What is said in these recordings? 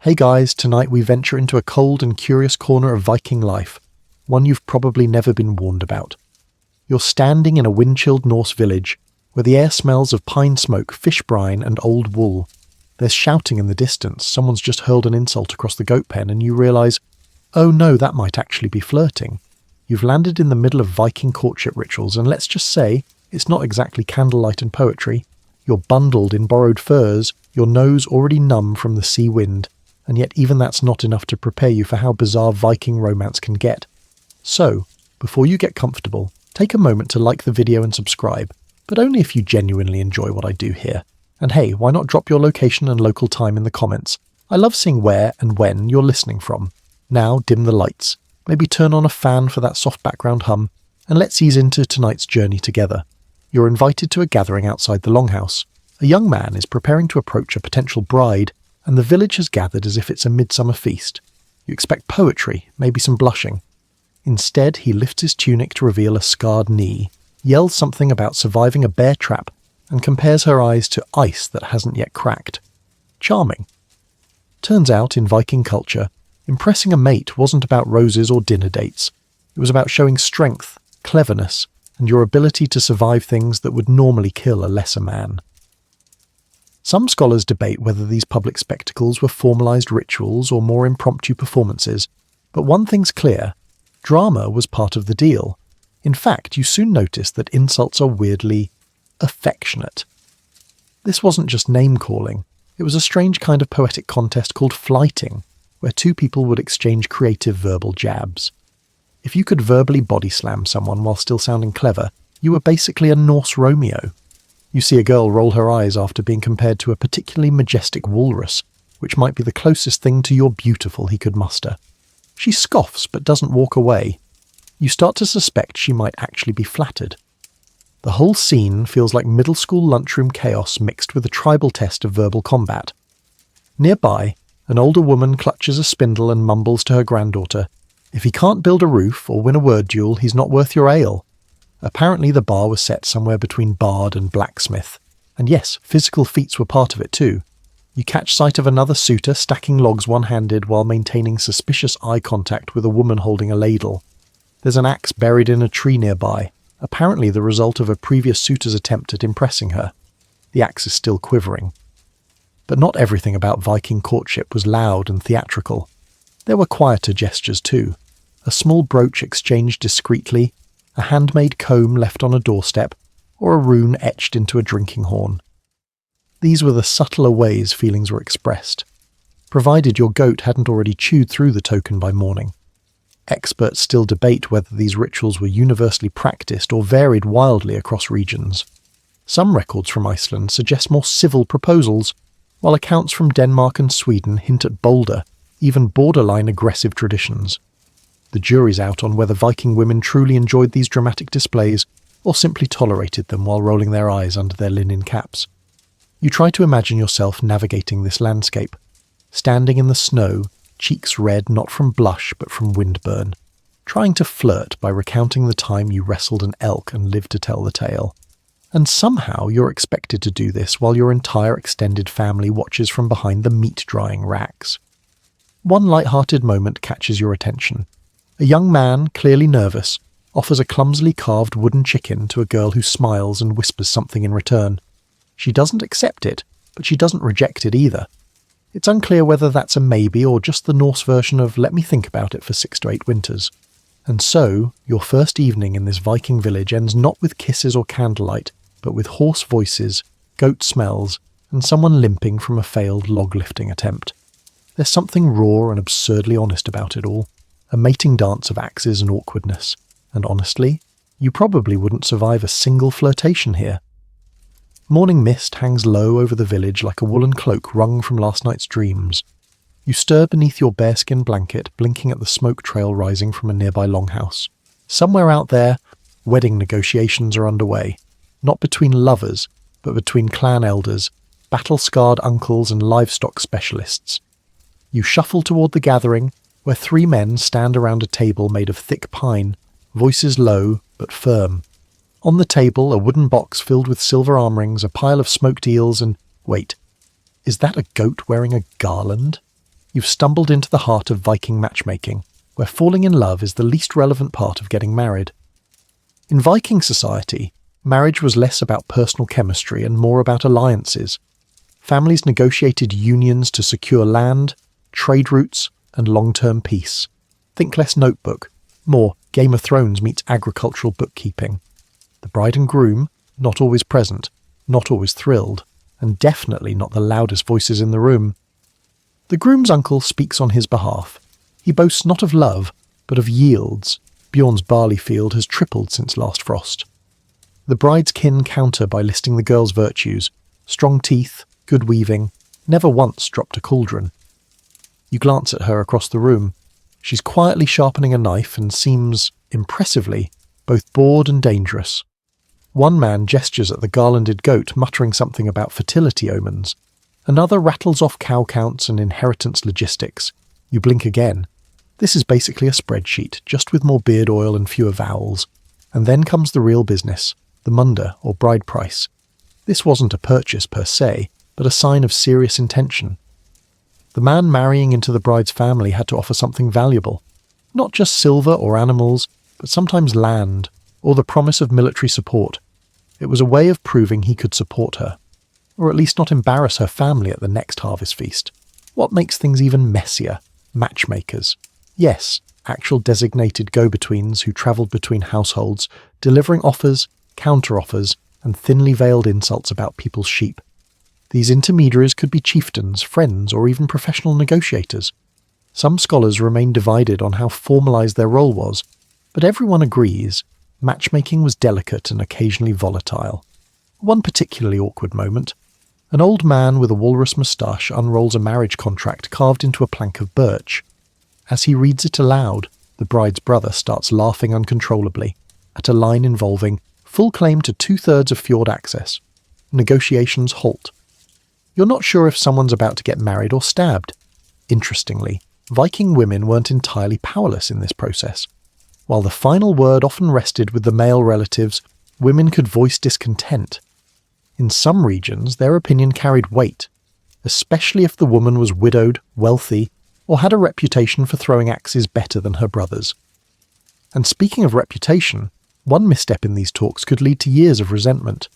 Hey guys, tonight we venture into a cold and curious corner of Viking life, one you've probably never been warned about. You're standing in a wind-chilled Norse village, where the air smells of pine smoke, fish brine and old wool. There's shouting in the distance, someone's just hurled an insult across the goat pen and you realise, oh no, that might actually be flirting. You've landed in the middle of Viking courtship rituals and let's just say, it's not exactly candlelight and poetry. You're bundled in borrowed furs, your nose already numb from the sea wind, and yet even that's not enough to prepare you for how bizarre Viking romance can get. So, before you get comfortable, take a moment to like the video and subscribe, but only if you genuinely enjoy what I do here. And hey, why not drop your location and local time in the comments? I love seeing where and when you're listening from. Now dim the lights, maybe turn on a fan for that soft background hum, and let's ease into tonight's journey together. You're invited to a gathering outside the longhouse. A young man is preparing to approach a potential bride, and the village has gathered as if it's a midsummer feast. You expect poetry, maybe some blushing. Instead, he lifts his tunic to reveal a scarred knee, yells something about surviving a bear trap, and compares her eyes to ice that hasn't yet cracked. Charming. Turns out, in Viking culture, impressing a mate wasn't about roses or dinner dates. It was about showing strength, cleverness, and your ability to survive things that would normally kill a lesser man. Some scholars debate whether these public spectacles were formalised rituals or more impromptu performances, but one thing's clear, drama was part of the deal. In fact, you soon notice that insults are weirdly affectionate. This wasn't just name-calling, it was a strange kind of poetic contest called flighting, where two people would exchange creative verbal jabs. If you could verbally body slam someone while still sounding clever, you were basically a Norse Romeo. You see a girl roll her eyes after being compared to a particularly majestic walrus, which might be the closest thing to "you're beautiful" he could muster. She scoffs but doesn't walk away. You start to suspect she might actually be flattered. The whole scene feels like middle school lunchroom chaos mixed with a tribal test of verbal combat. Nearby, an older woman clutches a spindle and mumbles to her granddaughter, "If he can't build a roof or win a word duel, he's not worth your ale." Apparently the bar was set somewhere between bard and blacksmith. And yes, physical feats were part of it too. You catch sight of another suitor stacking logs one-handed while maintaining suspicious eye contact with a woman holding a ladle. There's an axe buried in a tree nearby, apparently the result of a previous suitor's attempt at impressing her. The axe is still quivering. But not everything about Viking courtship was loud and theatrical. There were quieter gestures too. A small brooch exchanged discreetly, a handmade comb left on a doorstep, or a rune etched into a drinking horn. These were the subtler ways feelings were expressed, provided your goat hadn't already chewed through the token by morning. Experts still debate whether these rituals were universally practiced or varied wildly across regions. Some records from Iceland suggest more civil proposals, while accounts from Denmark and Sweden hint at bolder, even borderline aggressive traditions. The jury's out on whether Viking women truly enjoyed these dramatic displays or simply tolerated them while rolling their eyes under their linen caps. You try to imagine yourself navigating this landscape, standing in the snow, cheeks red not from blush but from windburn, trying to flirt by recounting the time you wrestled an elk and lived to tell the tale. And somehow you're expected to do this while your entire extended family watches from behind the meat-drying racks. One light-hearted moment catches your attention. A young man, clearly nervous, offers a clumsily carved wooden chicken to a girl who smiles and whispers something in return. She doesn't accept it, but she doesn't reject it either. It's unclear whether that's a maybe or just the Norse version of "let me think about it for 6 to 8 winters." And so, your first evening in this Viking village ends not with kisses or candlelight, but with hoarse voices, goat smells, and someone limping from a failed log-lifting attempt. There's something raw and absurdly honest about it all. A mating dance of axes and awkwardness, and honestly, you probably wouldn't survive a single flirtation here. Morning mist hangs low over the village like a woolen cloak wrung from last night's dreams. You stir beneath your bearskin blanket, blinking at the smoke trail rising from a nearby longhouse. Somewhere out there, wedding negotiations are underway, not between lovers, but between clan elders, battle-scarred uncles and livestock specialists. You shuffle toward the gathering, where 3 men stand around a table made of thick pine, voices low but firm. On the table, a wooden box filled with silver arm rings, a pile of smoked eels, and wait, is that a goat wearing a garland? you've stumbled into the heart of Viking matchmaking, where falling in love is the least relevant part of getting married. In Viking society, marriage was less about personal chemistry and more about alliances. Families negotiated unions to secure land, trade routes, and long-term peace. Think less Notebook, more Game of Thrones meets agricultural bookkeeping. The bride and groom, not always present, not always thrilled, and definitely not the loudest voices in the room. The groom's uncle speaks on his behalf. He boasts not of love, but of yields. Bjorn's barley field has tripled since last frost. The bride's kin counter by listing the girl's virtues: strong teeth, good weaving, never once dropped a cauldron. You glance at her across the room. She's quietly sharpening a knife and seems, impressively, both bored and dangerous. One man gestures at the garlanded goat, muttering something about fertility omens. Another rattles off cow counts and inheritance logistics. You blink again. This is basically a spreadsheet, just with more beard oil and fewer vowels. And then comes the real business, the munda, or bride price. This wasn't a purchase per se, but a sign of serious intention. The man marrying into the bride's family had to offer something valuable. Not just silver or animals, but sometimes land, or the promise of military support. It was a way of proving he could support her, or at least not embarrass her family at the next harvest feast. What makes things even messier? Matchmakers. Yes, actual designated go-betweens who travelled between households, delivering offers, counter-offers, and thinly veiled insults about people's sheep. These intermediaries could be chieftains, friends, or even professional negotiators. Some scholars remain divided on how formalised their role was, but everyone agrees matchmaking was delicate and occasionally volatile. One particularly awkward moment. An old man with a walrus moustache unrolls a marriage contract carved into a plank of birch. As he reads it aloud, the bride's brother starts laughing uncontrollably at a line involving full claim to 2/3 of fjord access. Negotiations halt. You're not sure if someone's about to get married or stabbed. Interestingly, Viking women weren't entirely powerless in this process. While the final word often rested with the male relatives, women could voice discontent. In some regions, their opinion carried weight, especially if the woman was widowed, wealthy, or had a reputation for throwing axes better than her brothers. And speaking of reputation, one misstep in these talks could lead to years of resentment.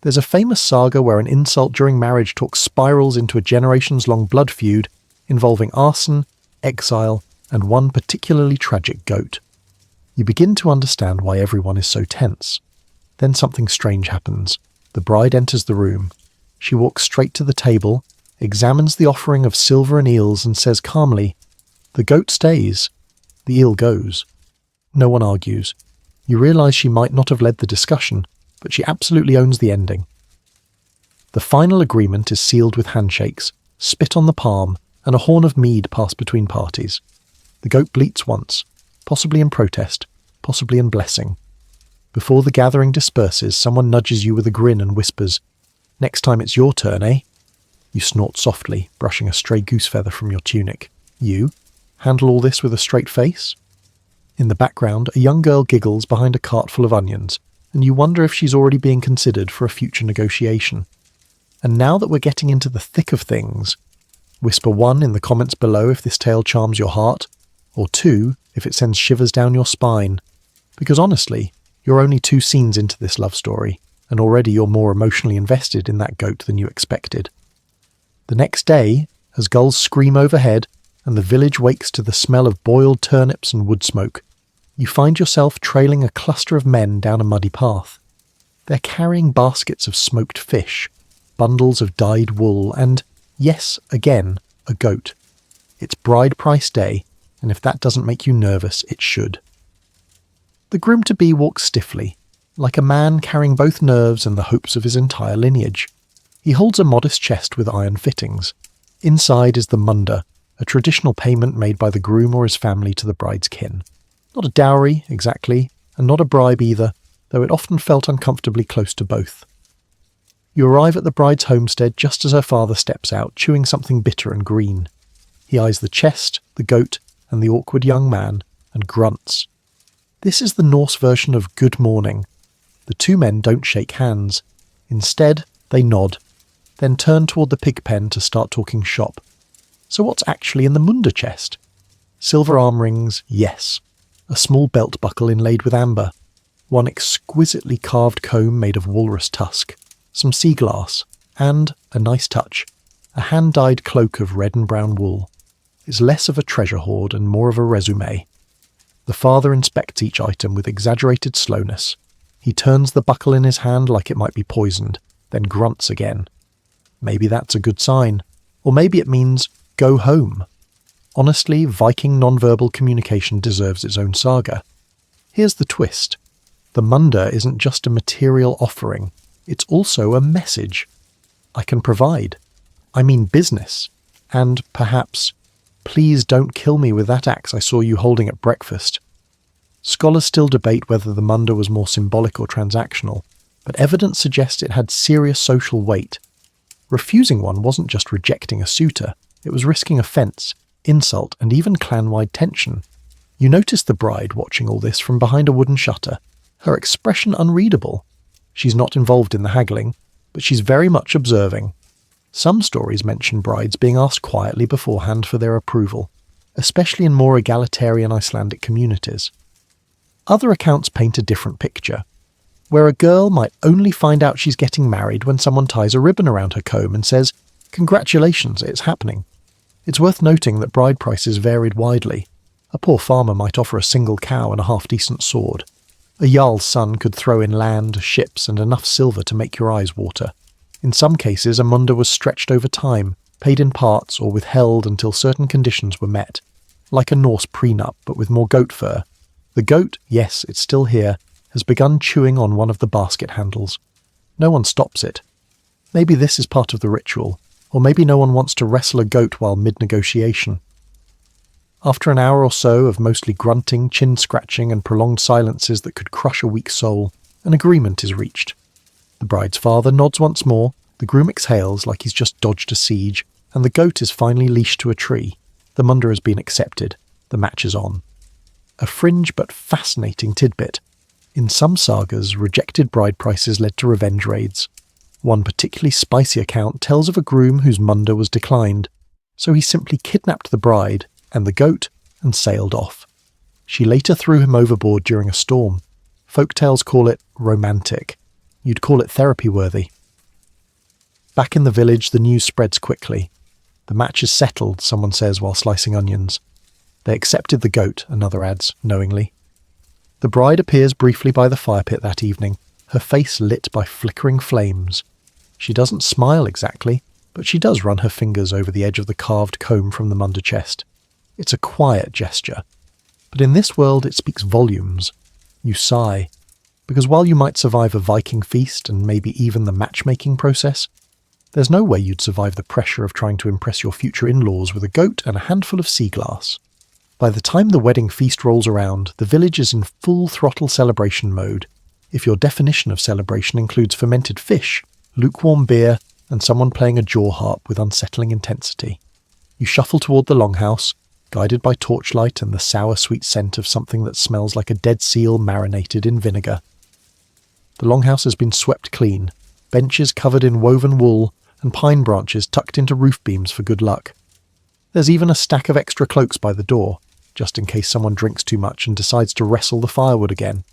There's a famous saga where an insult during marriage talk spirals into a generations-long blood feud involving arson, exile, and one particularly tragic goat. You begin to understand why everyone is so tense. Then something strange happens. The bride enters the room. She walks straight to the table, examines the offering of silver and eels, and says calmly, "The goat stays. The eel goes." No one argues. You realise she might not have led the discussion, but she absolutely owns the ending. The final agreement is sealed with handshakes, spit on the palm, and a horn of mead passed between parties. The goat bleats once, possibly in protest, possibly in blessing. Before the gathering disperses, someone nudges you with a grin and whispers, "Next time it's your turn, eh?" You snort softly, brushing a stray goose feather from your tunic. You handle all this with a straight face? In the background, a young girl giggles behind a cart full of onions, and you wonder if she's already being considered for a future negotiation. And now that we're getting into the thick of things, whisper 1 in the comments below if this tale charms your heart, or 2 if it sends shivers down your spine. Because honestly, you're only 2 scenes into this love story, and already you're more emotionally invested in that goat than you expected. The next day, as gulls scream overhead, and the village wakes to the smell of boiled turnips and wood smoke, you find yourself trailing a cluster of men down a muddy path. They're carrying baskets of smoked fish, bundles of dyed wool, and, yes, again, a goat. It's bride price day, and if that doesn't make you nervous, it should. The groom-to-be walks stiffly, like a man carrying both nerves and the hopes of his entire lineage. He holds a modest chest with iron fittings. Inside is the munda, a traditional payment made by the groom or his family to the bride's kin. Not a dowry, exactly, and not a bribe either, though it often felt uncomfortably close to both. You arrive at the bride's homestead just as her father steps out, chewing something bitter and green. He eyes the chest, the goat, and the awkward young man, and grunts. This is the Norse version of good morning. The 2 men don't shake hands. Instead, they nod, then turn toward the pig pen to start talking shop. So what's actually in the Munda chest? Silver arm rings, yes. A small belt buckle inlaid with amber. One exquisitely carved comb made of walrus tusk. Some sea glass. And, a nice touch, a hand-dyed cloak of red and brown wool. It's less of a treasure hoard and more of a resume. The father inspects each item with exaggerated slowness. He turns the buckle in his hand like it might be poisoned, then grunts again. Maybe that's a good sign. Or maybe it means, go home. Honestly, Viking nonverbal communication deserves its own saga. Here's the twist. The Munda isn't just a material offering, it's also a message. I can provide. I mean business. And, perhaps, please don't kill me with that axe I saw you holding at breakfast. Scholars still debate whether the Munda was more symbolic or transactional, but evidence suggests it had serious social weight. Refusing one wasn't just rejecting a suitor, it was risking offence, insult, and even clan-wide tension. You notice the bride watching all this from behind a wooden shutter, her expression unreadable. She's not involved in the haggling, but she's very much observing. Some stories mention brides being asked quietly beforehand for their approval, especially in more egalitarian Icelandic communities. Other accounts paint a different picture, where a girl might only find out she's getting married when someone ties a ribbon around her comb and says, "Congratulations, it's happening." It's worth noting that bride prices varied widely. A poor farmer might offer a single cow and a half-decent sword. A jarl's son could throw in land, ships, and enough silver to make your eyes water. In some cases, a Munda was stretched over time, paid in parts or withheld until certain conditions were met. Like a Norse prenup, but with more goat fur. The goat, yes, it's still here, has begun chewing on one of the basket handles. No one stops it. Maybe this is part of the ritual, or maybe no one wants to wrestle a goat while mid-negotiation. After an hour or so of mostly grunting, chin-scratching, and prolonged silences that could crush a weak soul, an agreement is reached. The bride's father nods once more, the groom exhales like he's just dodged a siege, and the goat is finally leashed to a tree. The Munda has been accepted. The match is on. A fringe but fascinating tidbit. In some sagas, rejected bride prices led to revenge raids. One particularly spicy account tells of a groom whose Munda was declined, so he simply kidnapped the bride and the goat and sailed off. She later threw him overboard during a storm. Folktales call it romantic. You'd call it therapy-worthy. Back in the village, the news spreads quickly. The match is settled, someone says while slicing onions. They accepted the goat, another adds, knowingly. The bride appears briefly by the fire pit that evening, her face lit by flickering flames. She doesn't smile exactly, but she does run her fingers over the edge of the carved comb from the Munda chest. It's a quiet gesture, but in this world it speaks volumes. You sigh, because while you might survive a Viking feast and maybe even the matchmaking process, there's no way you'd survive the pressure of trying to impress your future in-laws with a goat and a handful of sea glass. By the time the wedding feast rolls around, the village is in full throttle celebration mode, if your definition of celebration includes fermented fish, lukewarm beer, and someone playing a jaw harp with unsettling intensity. You shuffle toward the longhouse, guided by torchlight and the sour sweet scent of something that smells like a dead seal marinated in vinegar. The longhouse has been swept clean, benches covered in woven wool, and pine branches tucked into roof beams for good luck. There's even a stack of extra cloaks by the door, just in case someone drinks too much and decides to wrestle the firewood again.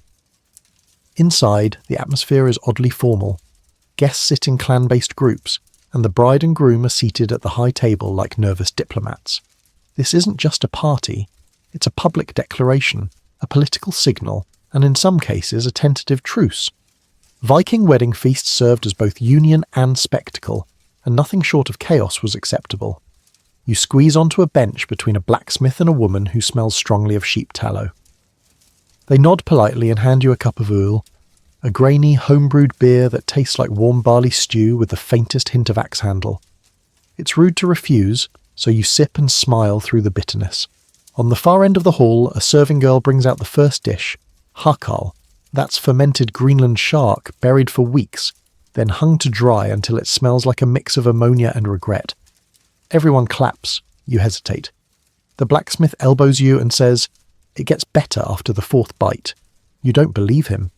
Inside, the atmosphere is oddly formal. Guests sit in clan-based groups, and the bride and groom are seated at the high table like nervous diplomats. This isn't just a party, it's a public declaration, a political signal, and in some cases a tentative truce. Viking wedding feasts served as both union and spectacle, and nothing short of chaos was acceptable. You squeeze onto a bench between a blacksmith and a woman who smells strongly of sheep tallow. They nod politely and hand you a cup of öl, a grainy, home-brewed beer that tastes like warm barley stew with the faintest hint of axe handle. It's rude to refuse, so you sip and smile through the bitterness. On the far end of the hall, a serving girl brings out the first dish, hakal. That's fermented Greenland shark buried for weeks, then hung to dry until it smells like a mix of ammonia and regret. Everyone claps. You hesitate. The blacksmith elbows you and says, "It gets better after the fourth bite." You don't believe him.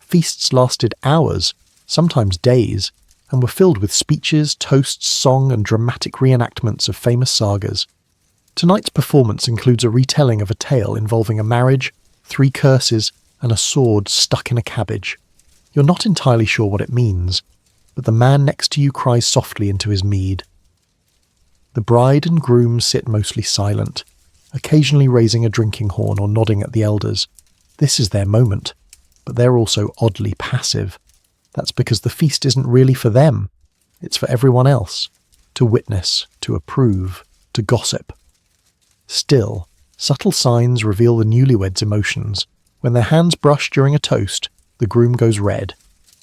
Feasts lasted hours, sometimes days, and were filled with speeches, toasts, song, and dramatic reenactments of famous sagas. Tonight's performance includes a retelling of a tale involving a marriage, 3 curses, and a sword stuck in a cabbage. You're not entirely sure what it means, but the man next to you cries softly into his mead. The bride and groom sit mostly silent, occasionally raising a drinking horn or nodding at the elders. This is their moment, but they're also oddly passive. That's because the feast isn't really for them. It's for everyone else, to witness, to approve, to gossip. Still, subtle signs reveal the newlyweds' emotions. When their hands brush during a toast, the groom goes red.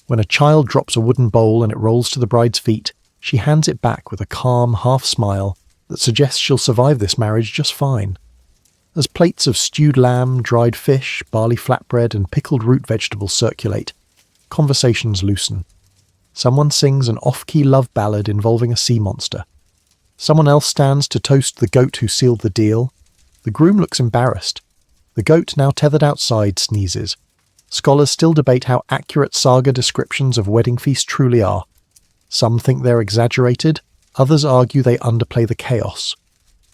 When a child drops a wooden bowl and it rolls to the bride's feet, she hands it back with a calm half-smile that suggests she'll survive this marriage just fine. As plates of stewed lamb, dried fish, barley flatbread, and pickled root vegetables circulate, conversations loosen. Someone sings an off-key love ballad involving a sea monster. Someone else stands to toast the goat who sealed the deal. The groom looks embarrassed. The goat, now tethered outside, sneezes. Scholars still debate how accurate saga descriptions of wedding feasts truly are. Some think they're exaggerated, others argue they underplay the chaos.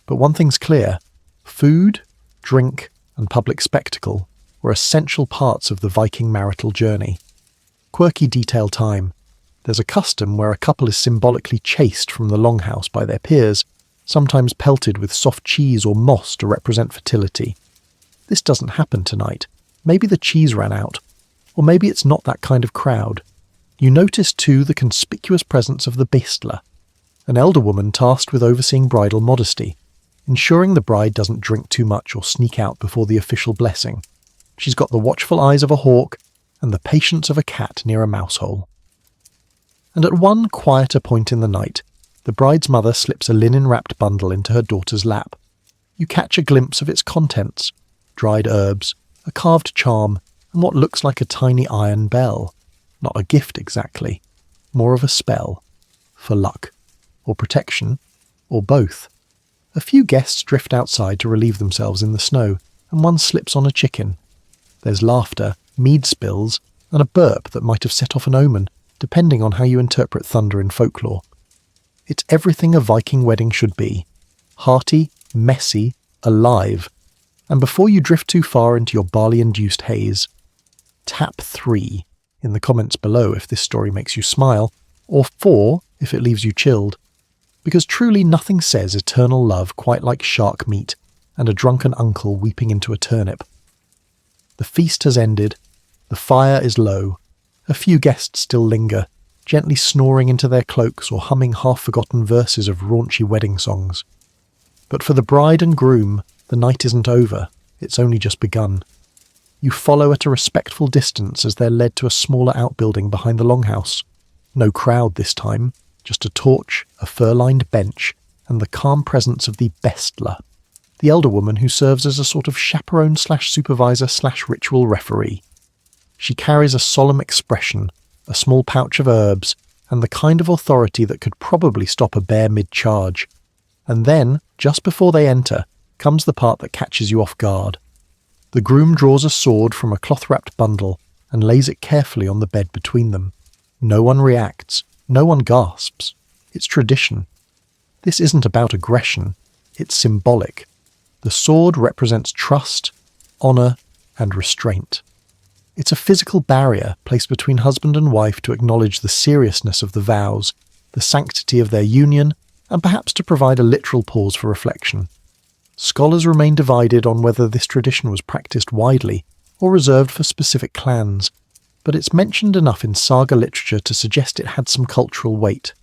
But one thing's clear: food, drink, and public spectacle were essential parts of the Viking marital journey. Quirky detail time. There's a custom where a couple is symbolically chased from the longhouse by their peers, sometimes pelted with soft cheese or moss to represent fertility. This doesn't happen tonight. Maybe the cheese ran out, or maybe it's not that kind of crowd. You notice too the conspicuous presence of the bestla, an elder woman tasked with overseeing bridal modesty, ensuring the bride doesn't drink too much or sneak out before the official blessing. She's got the watchful eyes of a hawk and the patience of a cat near a mousehole. And at one quieter point in the night, the bride's mother slips a linen-wrapped bundle into her daughter's lap. You catch a glimpse of its contents: dried herbs, a carved charm, and what looks like a tiny iron bell. Not a gift exactly, more of a spell. For luck, or protection, or both. A few guests drift outside to relieve themselves in the snow, and one slips on a chicken. There's laughter, mead spills, and a burp that might have set off an omen, depending on how you interpret thunder in folklore. It's everything a Viking wedding should be: hearty, messy, alive. And before you drift too far into your barley-induced haze, tap 3 in the comments below if this story makes you smile, or 4 if it leaves you chilled. Because truly nothing says eternal love quite like shark meat and a drunken uncle weeping into a turnip. The feast has ended. The fire is low. A few guests still linger, gently snoring into their cloaks or humming half-forgotten verses of raunchy wedding songs. But for the bride and groom, the night isn't over, it's only just begun. You follow at a respectful distance as they're led to a smaller outbuilding behind the longhouse. No crowd this time, just a torch, a fur-lined bench, and the calm presence of the bestla, the elder woman who serves as a sort of chaperone/supervisor/ritual referee. She carries a solemn expression, a small pouch of herbs, and the kind of authority that could probably stop a bear mid-charge. And then, just before they enter, comes the part that catches you off guard. The groom draws a sword from a cloth-wrapped bundle and lays it carefully on the bed between them. No one reacts. No one gasps. It's tradition. This isn't about aggression. It's symbolic. The sword represents trust, honour, and restraint. It's a physical barrier placed between husband and wife to acknowledge the seriousness of the vows, the sanctity of their union, and perhaps to provide a literal pause for reflection. Scholars remain divided on whether this tradition was practiced widely or reserved for specific clans, but it's mentioned enough in saga literature to suggest it had some cultural weight.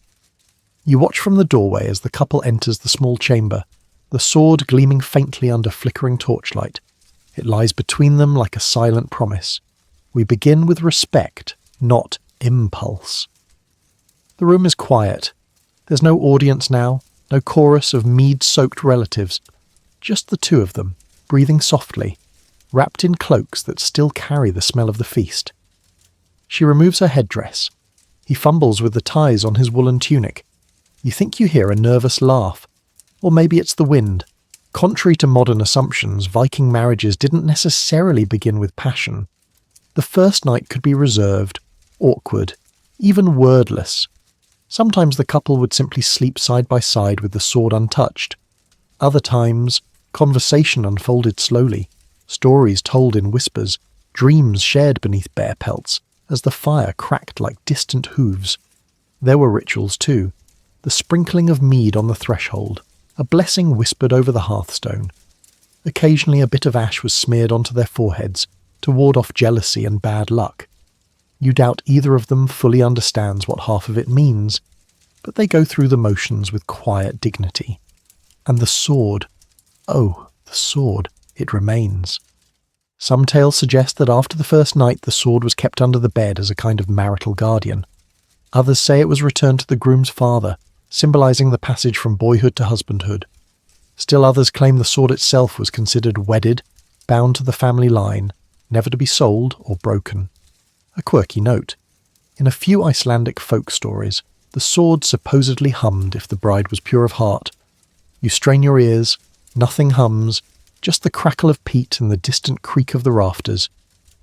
You watch from the doorway as the couple enters the small chamber, the sword gleaming faintly under flickering torchlight. It lies between them like a silent promise. We begin with respect, not impulse. The room is quiet. There's no audience now, no chorus of mead-soaked relatives. Just the two of them, breathing softly, wrapped in cloaks that still carry the smell of the feast. She removes her headdress. He fumbles with the ties on his woolen tunic. You think you hear a nervous laugh. Or maybe it's the wind. Contrary to modern assumptions, Viking marriages didn't necessarily begin with passion. The first night could be reserved, awkward, even wordless. Sometimes the couple would simply sleep side by side with the sword untouched. Other times, conversation unfolded slowly, stories told in whispers, dreams shared beneath bare pelts, as the fire cracked like distant hooves. There were rituals too, the sprinkling of mead on the threshold, a blessing whispered over the hearthstone. Occasionally a bit of ash was smeared onto their foreheads to ward off jealousy and bad luck. You doubt either of them fully understands what half of it means, but they go through the motions with quiet dignity. And the sword, oh, the sword, it remains. Some tales suggest that after the first night the sword was kept under the bed as a kind of marital guardian. Others say it was returned to the groom's father, symbolising the passage from boyhood to husbandhood. Still others claim the sword itself was considered wedded, bound to the family line, never to be sold or broken. A quirky note. In a few Icelandic folk stories, the sword supposedly hummed if the bride was pure of heart. You strain your ears, nothing hums, just the crackle of peat and the distant creak of the rafters.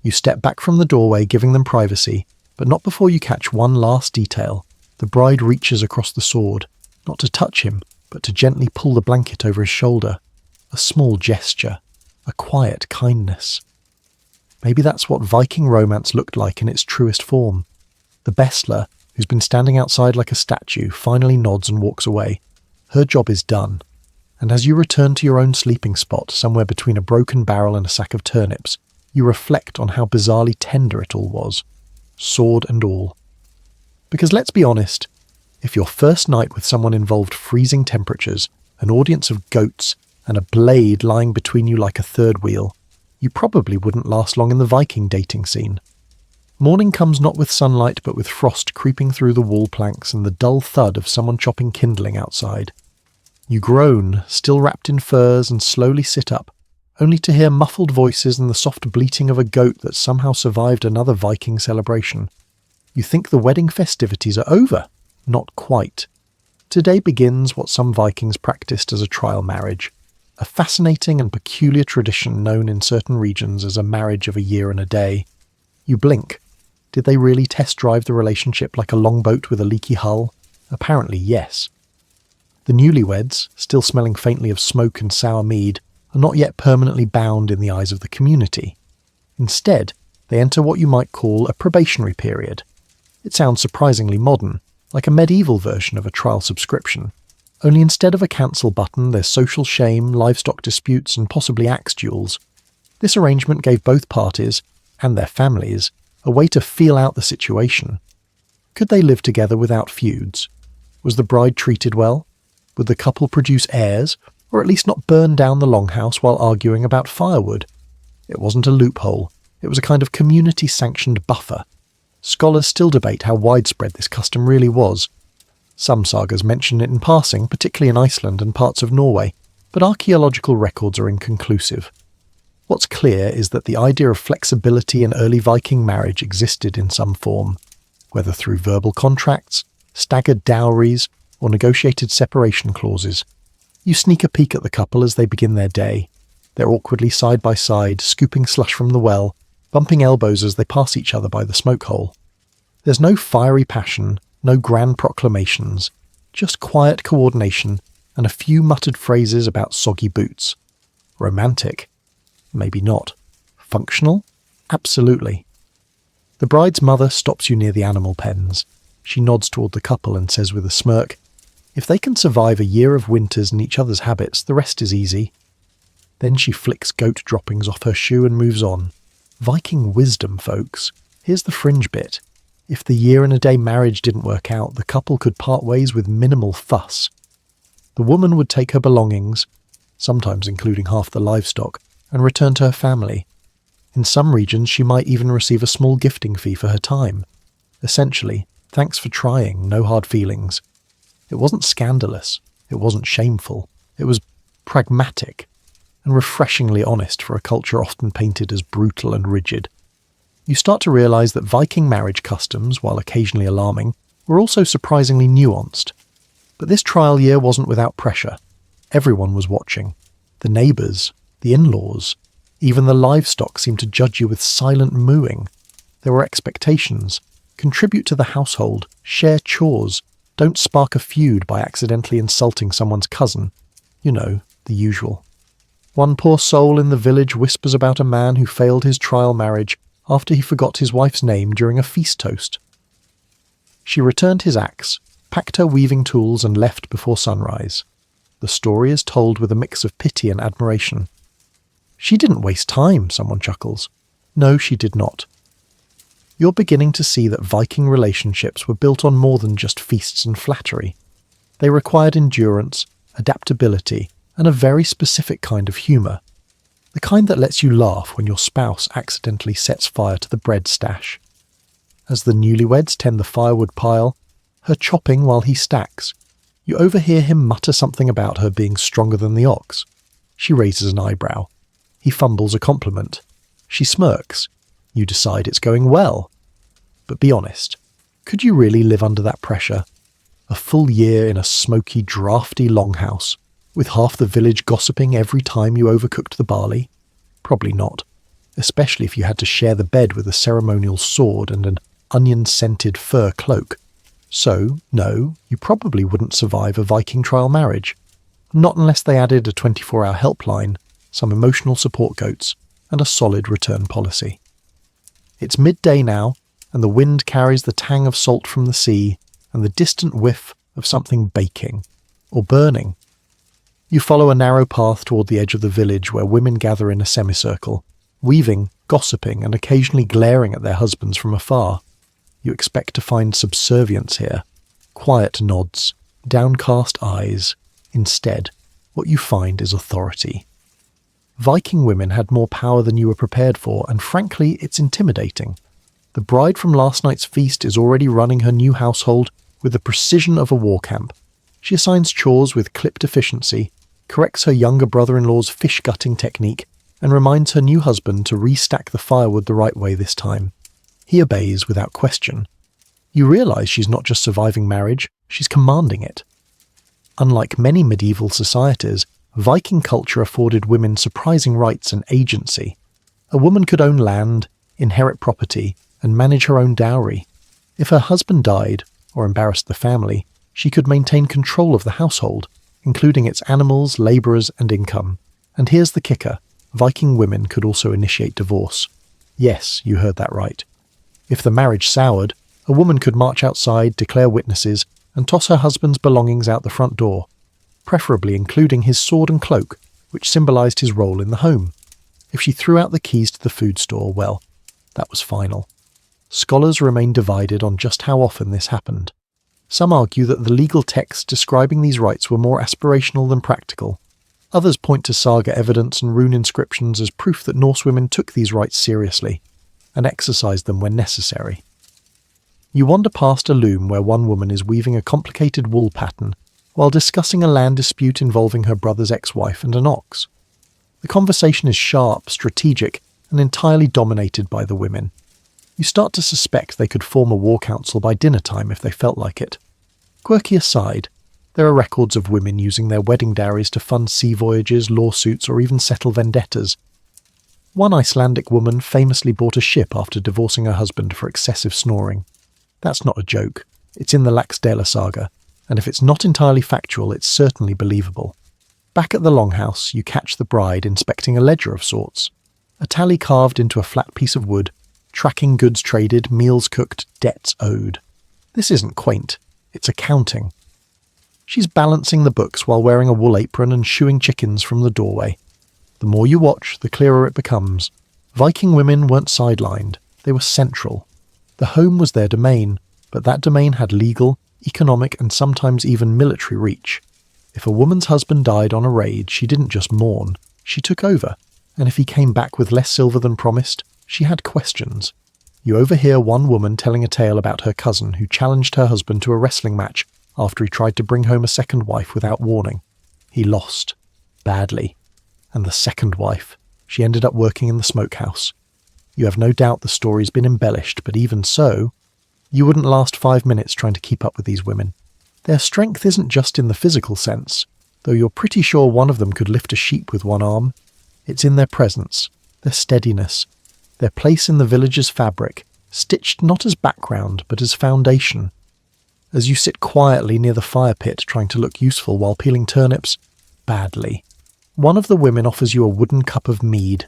You step back from the doorway, giving them privacy, but not before you catch one last detail. The bride reaches across the sword, not to touch him, but to gently pull the blanket over his shoulder. A small gesture, a quiet kindness. Maybe that's what Viking romance looked like in its truest form. The Bestler, who's been standing outside like a statue, finally nods and walks away. Her job is done. And as you return to your own sleeping spot, somewhere between a broken barrel and a sack of turnips, you reflect on how bizarrely tender it all was. Sword and all. Because let's be honest, if your first night with someone involved freezing temperatures, an audience of goats, and a blade lying between you like a third wheel, you probably wouldn't last long in the Viking dating scene. Morning comes not with sunlight but with frost creeping through the wall planks and the dull thud of someone chopping kindling outside. You groan, still wrapped in furs, and slowly sit up, only to hear muffled voices and the soft bleating of a goat that somehow survived another Viking celebration. You think the wedding festivities are over. Not quite. Today begins what some Vikings practiced as a trial marriage, a fascinating and peculiar tradition known in certain regions as a marriage of a year and a day. You blink. Did they really test drive the relationship like a longboat with a leaky hull? Apparently yes. The newlyweds, still smelling faintly of smoke and sour mead, are not yet permanently bound in the eyes of the community. Instead, they enter what you might call a probationary period. It sounds surprisingly modern, like a medieval version of a trial subscription. Only instead of a cancel button, there's social shame, livestock disputes, and possibly axe duels. This arrangement gave both parties, and their families, a way to feel out the situation. Could they live together without feuds? Was the bride treated well? Would the couple produce heirs, or at least not burn down the longhouse while arguing about firewood? It wasn't a loophole. It was a kind of community-sanctioned buffer. Scholars still debate how widespread this custom really was. Some sagas mention it in passing, particularly in Iceland and parts of Norway, but archaeological records are inconclusive. What's clear is that the idea of flexibility in early Viking marriage existed in some form, whether through verbal contracts, staggered dowries, or negotiated separation clauses. You sneak a peek at the couple as they begin their day. They're awkwardly side by side, scooping slush from the well, bumping elbows as they pass each other by the smoke hole. There's no fiery passion, no grand proclamations, just quiet coordination and a few muttered phrases about soggy boots. Romantic? Maybe not. Functional? Absolutely. The bride's mother stops you near the animal pens. She nods toward the couple and says with a smirk, "If they can survive a year of winters in each other's habits, the rest is easy." Then she flicks goat droppings off her shoe and moves on. Viking wisdom, folks. Here's the fringe bit. If the year and a day marriage didn't work out, the couple could part ways with minimal fuss. The woman would take her belongings, sometimes including half the livestock, and return to her family. In some regions, she might even receive a small gifting fee for her time. Essentially, thanks for trying, no hard feelings. It wasn't scandalous. It wasn't shameful. It was pragmatic and refreshingly honest for a culture often painted as brutal and rigid. You start to realise that Viking marriage customs, while occasionally alarming, were also surprisingly nuanced. But this trial year wasn't without pressure. Everyone was watching. The neighbours, the in-laws, even the livestock seemed to judge you with silent mooing. There were expectations. Contribute to the household, share chores, Don't spark a feud by accidentally insulting someone's cousin. You know, the usual. One poor soul in the village whispers about a man who failed his trial marriage after he forgot his wife's name during a feast toast. She returned his axe, packed her weaving tools and left before sunrise. The story is told with a mix of pity and admiration. She didn't waste time, someone chuckles. No, she did not. You're beginning to see that Viking relationships were built on more than just feasts and flattery. They required endurance, adaptability, and a very specific kind of humour. The kind that lets you laugh when your spouse accidentally sets fire to the bread stash. As the newlyweds tend the firewood pile, her chopping while he stacks, you overhear him mutter something about her being stronger than the ox. She raises an eyebrow. He fumbles a compliment. She smirks. You decide it's going well. But be honest, could you really live under that pressure? A full year in a smoky, drafty longhouse, with half the village gossiping every time you overcooked the barley? Probably not, especially if you had to share the bed with a ceremonial sword and an onion-scented fur cloak. So, no, you probably wouldn't survive a Viking trial marriage. Not unless they added a 24-hour helpline, some emotional support goats, and a solid return policy. It's midday now, and the wind carries the tang of salt from the sea and the distant whiff of something baking, or burning. You follow a narrow path toward the edge of the village where women gather in a semicircle, weaving, gossiping, and occasionally glaring at their husbands from afar. You expect to find subservience here, quiet nods, downcast eyes. Instead, what you find is authority. Viking women had more power than you were prepared for, and frankly, it's intimidating. The bride from last night's feast is already running her new household with the precision of a war camp. She assigns chores with clipped efficiency, corrects her younger brother-in-law's fish-gutting technique, and reminds her new husband to restack the firewood the right way this time. He obeys without question. You realise she's not just surviving marriage, she's commanding it. Unlike many medieval societies, Viking culture afforded women surprising rights and agency. A woman could own land, inherit property, and manage her own dowry. If her husband died, or embarrassed the family, she could maintain control of the household, including its animals, labourers, and income. And here's the kicker: Viking women could also initiate divorce. Yes, you heard that right. If the marriage soured, a woman could march outside, declare witnesses, and toss her husband's belongings out the front door, preferably including his sword and cloak, which symbolised his role in the home. If she threw out the keys to the food store, well, that was final. Scholars remain divided on just how often this happened. Some argue that the legal texts describing these rights were more aspirational than practical. Others point to saga evidence and rune inscriptions as proof that Norse women took these rights seriously, and exercised them when necessary. You wander past a loom where one woman is weaving a complicated wool pattern while discussing a land dispute involving her brother's ex-wife and an ox. The conversation is sharp, strategic, and entirely dominated by the women. You start to suspect they could form a war council by dinner time if they felt like it. Quirky aside, there are records of women using their wedding dowries to fund sea voyages, lawsuits, or even settle vendettas. One Icelandic woman famously bought a ship after divorcing her husband for excessive snoring. That's not a joke. It's in the Laxdæla saga, and if it's not entirely factual, it's certainly believable. Back at the longhouse, you catch the bride inspecting a ledger of sorts. A tally carved into a flat piece of wood, tracking goods traded, meals cooked, debts owed. This isn't quaint, it's accounting. She's balancing the books while wearing a wool apron and shooing chickens from the doorway. The more you watch, the clearer it becomes. Viking women weren't sidelined, they were central. The home was their domain, but that domain had legal, economic, and sometimes even military reach. If a woman's husband died on a raid, she didn't just mourn, she took over, and if he came back with less silver than promised, she had questions. You overhear one woman telling a tale about her cousin who challenged her husband to a wrestling match after he tried to bring home a second wife without warning. He lost. Badly. And the second wife, she ended up working in the smokehouse. You have no doubt the story's been embellished, but even so, you wouldn't last 5 minutes trying to keep up with these women. Their strength isn't just in the physical sense, though you're pretty sure one of them could lift a sheep with one arm. It's in their presence, their steadiness, their place in the village's fabric, stitched not as background but as foundation. As you sit quietly near the fire pit trying to look useful while peeling turnips, badly, one of the women offers you a wooden cup of mead.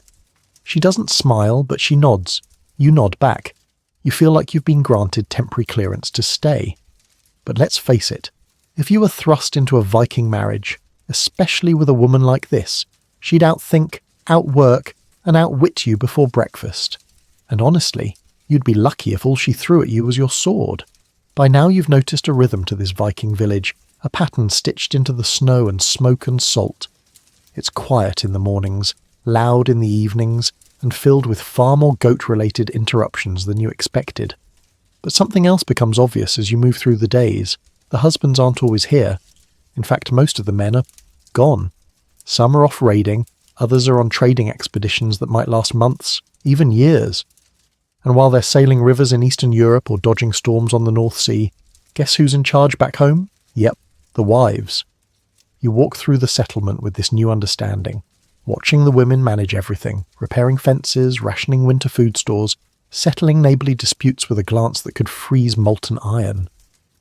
She doesn't smile, but she nods. You nod back. You feel like you've been granted temporary clearance to stay. But let's face it, if you were thrust into a Viking marriage, especially with a woman like this, she'd outthink, outwork, and outwit you before breakfast. And honestly, you'd be lucky if all she threw at you was your sword. By now you've noticed a rhythm to this Viking village, a pattern stitched into the snow and smoke and salt. It's quiet in the mornings, loud in the evenings, and filled with far more goat-related interruptions than you expected. But something else becomes obvious as you move through the days. The husbands aren't always here. In fact, most of the men are gone. Some are off raiding, others are on trading expeditions that might last months, even years. And while they're sailing rivers in Eastern Europe or dodging storms on the North Sea, guess who's in charge back home? Yep, the wives. You walk through the settlement with this new understanding, watching the women manage everything, repairing fences, rationing winter food stores, settling neighbourly disputes with a glance that could freeze molten iron.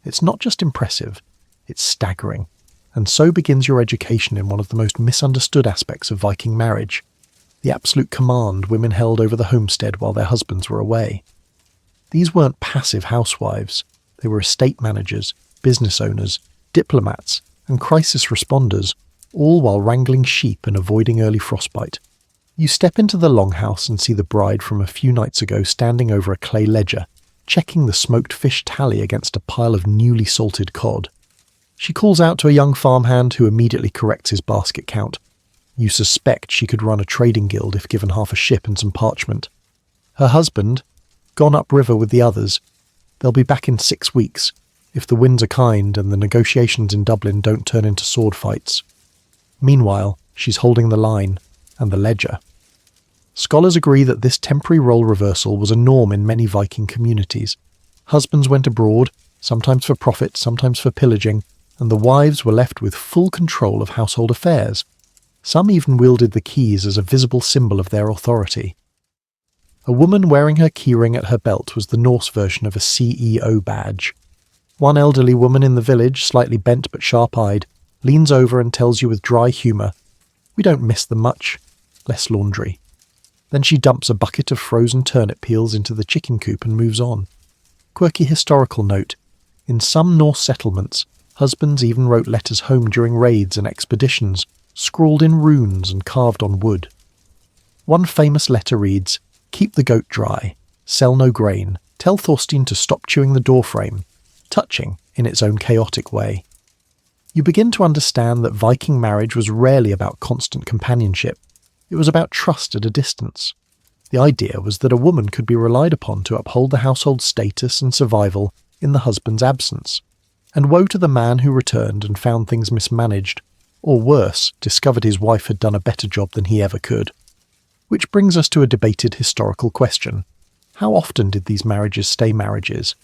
It's not just impressive, it's staggering. And so begins your education in one of the most misunderstood aspects of Viking marriage, the absolute command women held over the homestead while their husbands were away. These weren't passive housewives, they were estate managers, business owners, diplomats, and crisis responders, all while wrangling sheep and avoiding early frostbite. You step into the longhouse and see the bride from a few nights ago standing over a clay ledger, checking the smoked fish tally against a pile of newly salted cod. She calls out to a young farmhand who immediately corrects his basket count. You suspect she could run a trading guild if given half a ship and some parchment. Her husband, gone upriver with the others. They'll be back in 6 weeks, if the winds are kind and the negotiations in Dublin don't turn into sword fights. Meanwhile, she's holding the line, and the ledger. Scholars agree that this temporary role reversal was a norm in many Viking communities. Husbands went abroad, sometimes for profit, sometimes for pillaging, and the wives were left with full control of household affairs. Some even wielded the keys as a visible symbol of their authority. A woman wearing her keyring at her belt was the Norse version of a CEO badge. One elderly woman in the village, slightly bent but sharp-eyed, leans over and tells you with dry humour, "We don't miss them much. Less laundry." Then she dumps a bucket of frozen turnip peels into the chicken coop and moves on. Quirky historical note: in some Norse settlements, husbands even wrote letters home during raids and expeditions, scrawled in runes and carved on wood. One famous letter reads, "Keep the goat dry, sell no grain, tell Thorstein to stop chewing the doorframe," touching in its own chaotic way. You begin to understand that Viking marriage was rarely about constant companionship. It was about trust at a distance. The idea was that a woman could be relied upon to uphold the household status and survival in the husband's absence. And woe to the man who returned and found things mismanaged, or worse, discovered his wife had done a better job than he ever could. Which brings us to a debated historical question. How often did these marriages stay marriages?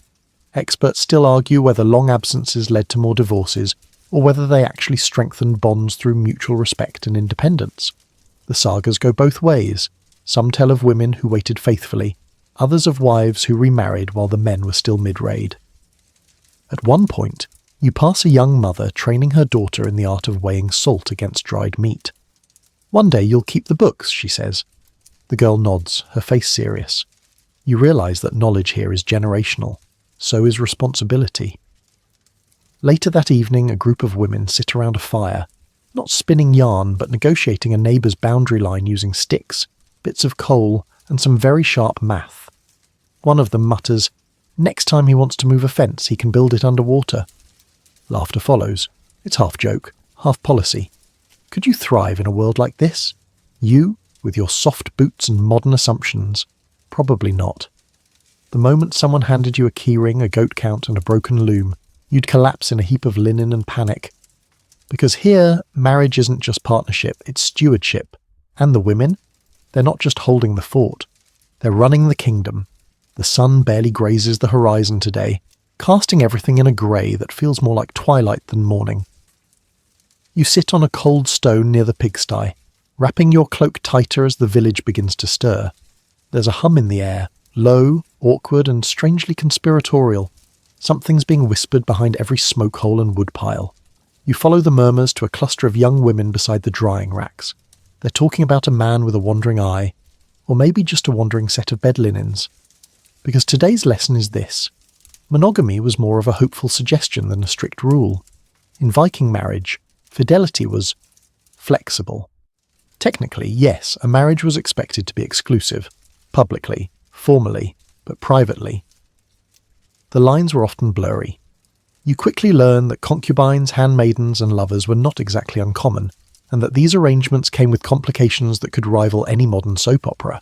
Experts still argue whether long absences led to more divorces, or whether they actually strengthened bonds through mutual respect and independence. The sagas go both ways. Some tell of women who waited faithfully, others of wives who remarried while the men were still mid-raid. At one point, you pass a young mother training her daughter in the art of weighing salt against dried meat. "One day you'll keep the books," she says. The girl nods, her face serious. You realise that knowledge here is generational. So is responsibility. Later that evening, a group of women sit around a fire, not spinning yarn, but negotiating a neighbour's boundary line using sticks, bits of coal, and some very sharp math. One of them mutters, "Next time he wants to move a fence, he can build it underwater." Laughter follows. It's half joke, half policy. Could you thrive in a world like this? You, with your soft boots and modern assumptions? Probably not. The moment someone handed you a keyring, a goat count, and a broken loom, you'd collapse in a heap of linen and panic. Because here, marriage isn't just partnership, it's stewardship. And the women? They're not just holding the fort. They're running the kingdom. The sun barely grazes the horizon today, casting everything in a grey that feels more like twilight than morning. You sit on a cold stone near the pigsty, wrapping your cloak tighter as the village begins to stir. There's a hum in the air, low, awkward, and strangely conspiratorial. Something's being whispered behind every smoke hole and wood pile. You follow the murmurs to a cluster of young women beside the drying racks. They're talking about a man with a wandering eye, or maybe just a wandering set of bed linens. Because today's lesson is this. Monogamy was more of a hopeful suggestion than a strict rule. In Viking marriage, fidelity was flexible. Technically, yes, a marriage was expected to be exclusive, publicly, formally, but privately. The lines were often blurry. You quickly learn that concubines, handmaidens, and lovers were not exactly uncommon, and that these arrangements came with complications that could rival any modern soap opera.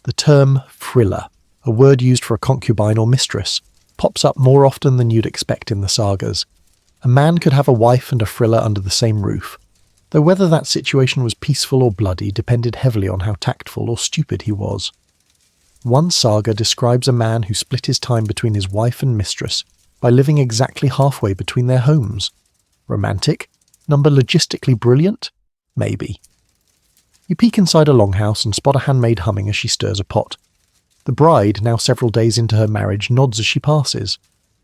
The term frilla, a word used for a concubine or mistress, pops up more often than you'd expect in the sagas. A man could have a wife and a frilla under the same roof, though whether that situation was peaceful or bloody depended heavily on how tactful or stupid he was. One saga describes a man who split his time between his wife and mistress by living exactly halfway between their homes. Romantic? Number logistically brilliant? Maybe. You peek inside a longhouse and spot a handmaid humming as she stirs a pot. The bride, now several days into her marriage, nods as she passes.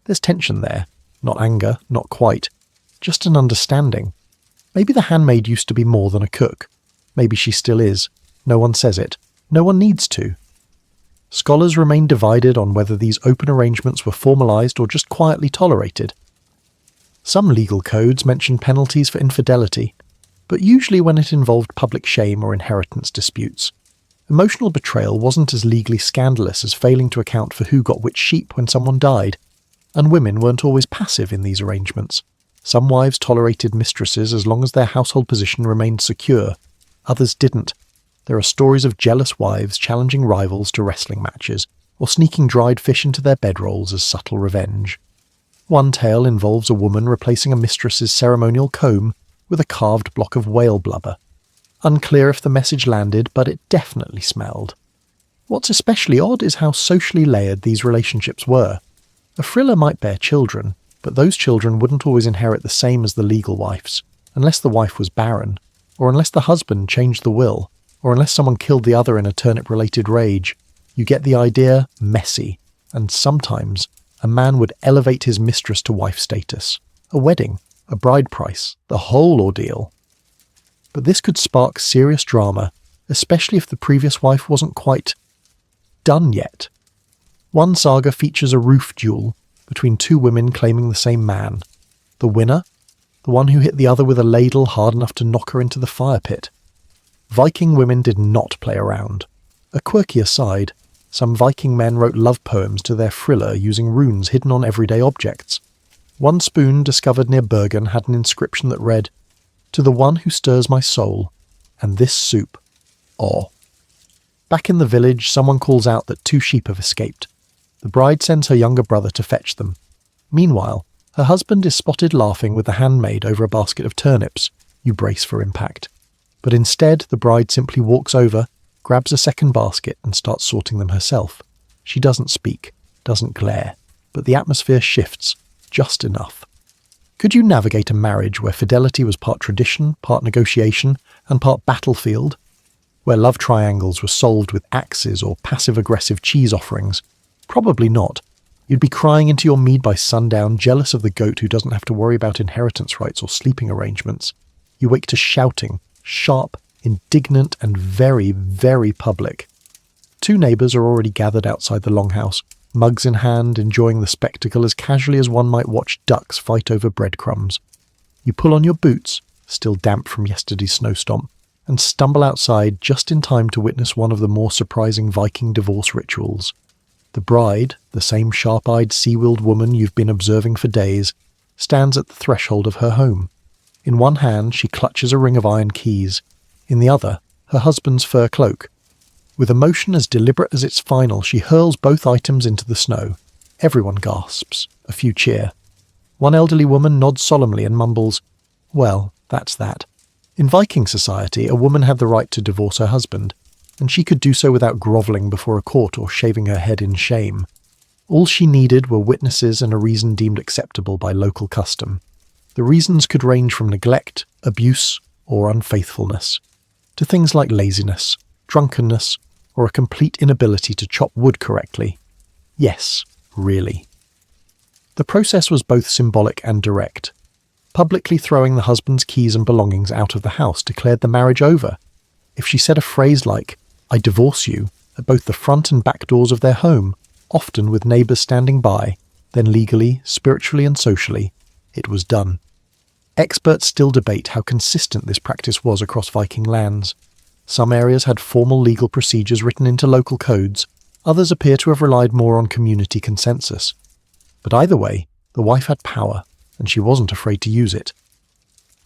There's tension there. Not anger, not quite. Just an understanding. Maybe the handmaid used to be more than a cook. Maybe she still is. No one says it. No one needs to. Scholars remain divided on whether these open arrangements were formalised or just quietly tolerated. Some legal codes mention penalties for infidelity, but usually when it involved public shame or inheritance disputes. Emotional betrayal wasn't as legally scandalous as failing to account for who got which sheep when someone died, and women weren't always passive in these arrangements. Some wives tolerated mistresses as long as their household position remained secure. Others didn't. There are stories of jealous wives challenging rivals to wrestling matches, or sneaking dried fish into their bedrolls as subtle revenge. One tale involves a woman replacing a mistress's ceremonial comb with a carved block of whale blubber. Unclear if the message landed, but it definitely smelled. What's especially odd is how socially layered these relationships were. A frilla might bear children, but those children wouldn't always inherit the same as the legal wife's, unless the wife was barren, or unless the husband changed the will, or unless someone killed the other in a turnip-related rage. You get the idea, messy, and sometimes a man would elevate his mistress to wife status. A wedding, a bride price, the whole ordeal. But this could spark serious drama, especially if the previous wife wasn't quite done yet. One saga features a roof duel between two women claiming the same man. The winner? The one who hit the other with a ladle hard enough to knock her into the fire pit. Viking women did not play around. A quirky aside, some Viking men wrote love poems to their frilla using runes hidden on everyday objects. One spoon discovered near Bergen had an inscription that read, "To the one who stirs my soul, and this soup, awe." Back in the village, someone calls out that 2 sheep have escaped. The bride sends her younger brother to fetch them. Meanwhile, her husband is spotted laughing with the handmaid over a basket of turnips. You brace for impact. But instead, the bride simply walks over, grabs a second basket and starts sorting them herself. She doesn't speak, doesn't glare, but the atmosphere shifts, just enough. Could you navigate a marriage where fidelity was part tradition, part negotiation, and part battlefield? Where love triangles were solved with axes or passive-aggressive cheese offerings? Probably not. You'd be crying into your mead by sundown, jealous of the goat who doesn't have to worry about inheritance rights or sleeping arrangements. You wake to shouting, sharp, indignant, and very, very public. 2 neighbours are already gathered outside the longhouse, mugs in hand, enjoying the spectacle as casually as one might watch ducks fight over breadcrumbs. You pull on your boots, still damp from yesterday's snowstorm, and stumble outside just in time to witness one of the more surprising Viking divorce rituals. The bride, the same sharp-eyed, sea-willed woman you've been observing for days, stands at the threshold of her home. In one hand, she clutches a ring of iron keys. In the other, her husband's fur cloak. With a motion as deliberate as its final, she hurls both items into the snow. Everyone gasps. A few cheer. One elderly woman nods solemnly and mumbles, "Well, that's that." In Viking society, a woman had the right to divorce her husband, and she could do so without grovelling before a court or shaving her head in shame. All she needed were witnesses and a reason deemed acceptable by local custom. The reasons could range from neglect, abuse, or unfaithfulness, to things like laziness, drunkenness, or a complete inability to chop wood correctly. Yes, really. The process was both symbolic and direct. Publicly throwing the husband's keys and belongings out of the house declared the marriage over. If she said a phrase like, "I divorce you," at both the front and back doors of their home, often with neighbours standing by, then legally, spiritually and socially, it was done. Experts still debate how consistent this practice was across Viking lands. Some areas had formal legal procedures written into local codes, others appear to have relied more on community consensus. But either way, the wife had power, and she wasn't afraid to use it.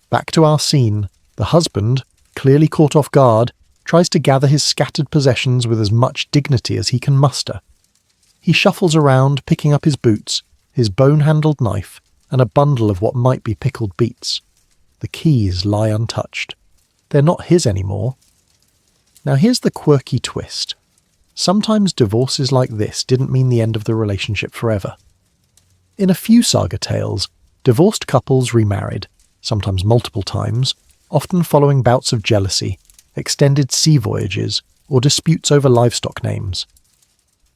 Back to our scene, the husband, clearly caught off guard, tries to gather his scattered possessions with as much dignity as he can muster. He shuffles around, picking up his boots, his bone-handled knife, and a bundle of what might be pickled beets. The keys lie untouched. They're not his anymore. Now here's the quirky twist. Sometimes divorces like this didn't mean the end of the relationship forever. In a few saga tales, divorced couples remarried, sometimes multiple times, often following bouts of jealousy, extended sea voyages, or disputes over livestock names.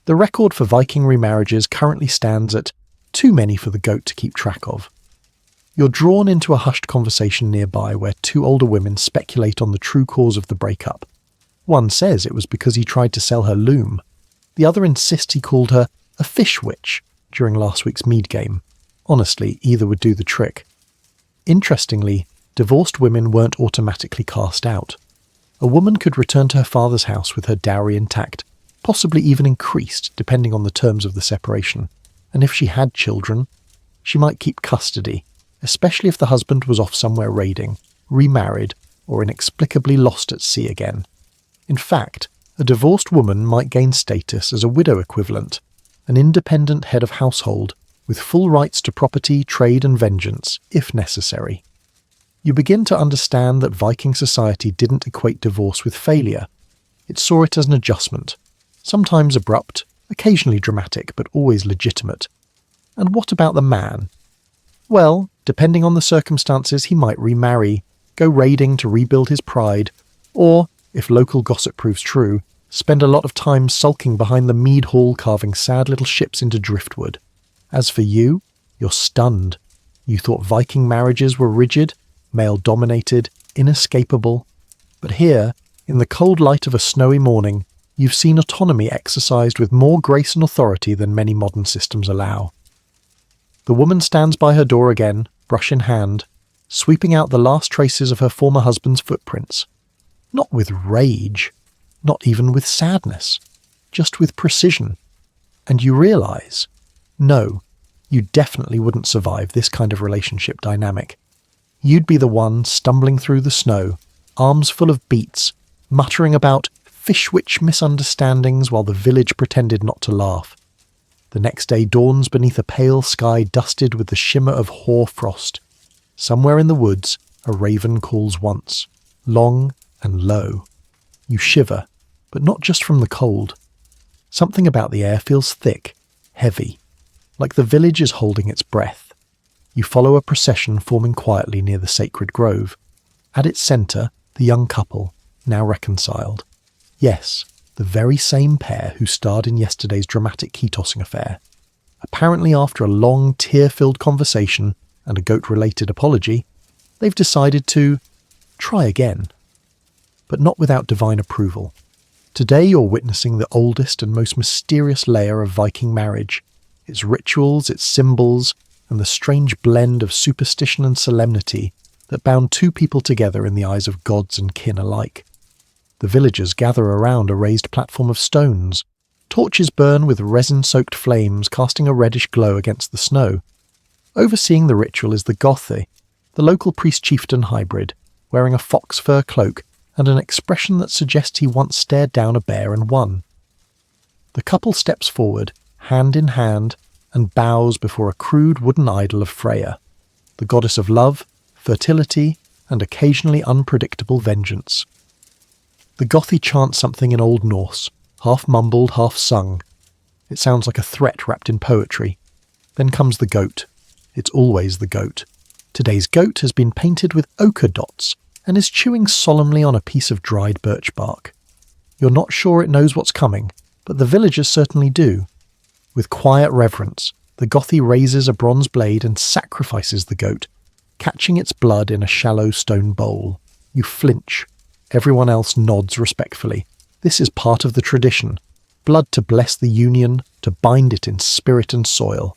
The record for Viking remarriages currently stands at too many for the goat to keep track of. You're drawn into a hushed conversation nearby where two older women speculate on the true cause of the breakup. One says it was because he tried to sell her loom. The other insists he called her a fish witch during last week's mead game. Honestly, either would do the trick. Interestingly, divorced women weren't automatically cast out. A woman could return to her father's house with her dowry intact, possibly even increased depending on the terms of the separation. And if she had children, she might keep custody, especially if the husband was off somewhere raiding, remarried, or inexplicably lost at sea again. In fact, a divorced woman might gain status as a widow equivalent, an independent head of household, with full rights to property, trade and vengeance, if necessary. You begin to understand that Viking society didn't equate divorce with failure. It saw it as an adjustment, sometimes abrupt, occasionally dramatic, but always legitimate. And what about the man? Well, depending on the circumstances, he might remarry, go raiding to rebuild his pride, or, if local gossip proves true, spend a lot of time sulking behind the mead hall carving sad little ships into driftwood. As for you, you're stunned. You thought Viking marriages were rigid, male-dominated, inescapable. But here, in the cold light of a snowy morning, you've seen autonomy exercised with more grace and authority than many modern systems allow. The woman stands by her door again, brush in hand, sweeping out the last traces of her former husband's footprints. Not with rage, not even with sadness, just with precision. And you realise, no, you definitely wouldn't survive this kind of relationship dynamic. You'd be the one stumbling through the snow, arms full of beets, muttering about fish-witch misunderstandings while the village pretended not to laugh. The next day dawns beneath a pale sky dusted with the shimmer of hoar frost. Somewhere in the woods, a raven calls once, long and low. You shiver, but not just from the cold. Something about the air feels thick, heavy, like the village is holding its breath. You follow a procession forming quietly near the sacred grove. At its centre, the young couple, now reconciled. Yes, the very same pair who starred in yesterday's dramatic key-tossing affair. Apparently after a long, tear-filled conversation and a goat-related apology, they've decided to try again. But not without divine approval. Today you're witnessing the oldest and most mysterious layer of Viking marriage, its rituals, its symbols, and the strange blend of superstition and solemnity that bound two people together in the eyes of gods and kin alike. The villagers gather around a raised platform of stones. Torches burn with resin-soaked flames casting a reddish glow against the snow. Overseeing the ritual is the Gothy, the local priest-chieftain hybrid, wearing a fox fur cloak and an expression that suggests he once stared down a bear and won. The couple steps forward, hand in hand, and bows before a crude wooden idol of Freya, the goddess of love, fertility, and occasionally unpredictable vengeance. The Gothy chants something in Old Norse, half mumbled, half sung. It sounds like a threat wrapped in poetry. Then comes the goat. It's always the goat. Today's goat has been painted with ochre dots and is chewing solemnly on a piece of dried birch bark. You're not sure it knows what's coming, but the villagers certainly do. With quiet reverence, the the Gothi raises a bronze blade and sacrifices the goat, catching its blood in a shallow stone bowl. You flinch. Everyone else nods respectfully. This is part of the tradition. Blood to bless the union, to bind it in spirit and soil.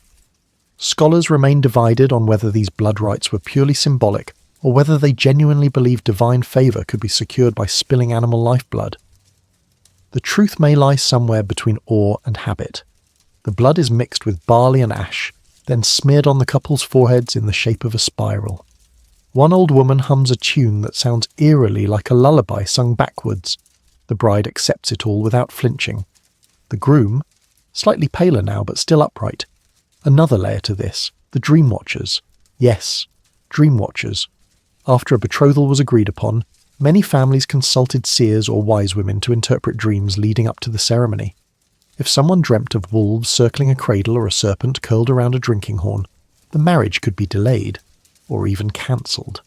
Scholars remain divided on whether these blood rites were purely symbolic or whether they genuinely believed divine favour could be secured by spilling animal lifeblood. The truth may lie somewhere between awe and habit. The blood is mixed with barley and ash, then smeared on the couple's foreheads in the shape of a spiral. One old woman hums a tune that sounds eerily like a lullaby sung backwards. The bride accepts it all without flinching. The groom, slightly paler now but still upright. Another layer to this, the dream watchers. Yes, dream watchers. After a betrothal was agreed upon, many families consulted seers or wise women to interpret dreams leading up to the ceremony. If someone dreamt of wolves circling a cradle or a serpent curled around a drinking horn, the marriage could be delayed, or even cancelled.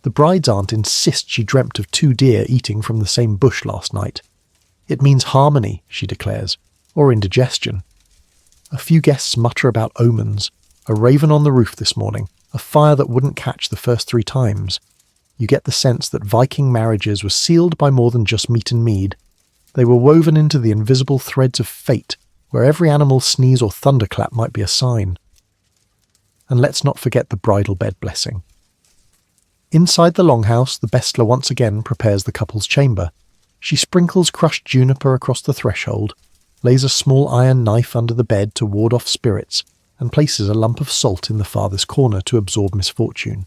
The bride's aunt insists she dreamt of 2 deer eating from the same bush last night. It means harmony, she declares, or indigestion. A few guests mutter about omens, a raven on the roof this morning, a fire that wouldn't catch the first 3 times. You get the sense that Viking marriages were sealed by more than just meat and mead. They were woven into the invisible threads of fate, where every animal's sneeze or thunderclap might be a sign. And let's not forget the bridal bed blessing. Inside the longhouse, the Bestler once again prepares the couple's chamber. She sprinkles crushed juniper across the threshold, lays a small iron knife under the bed to ward off spirits, and places a lump of salt in the farthest corner to absorb misfortune.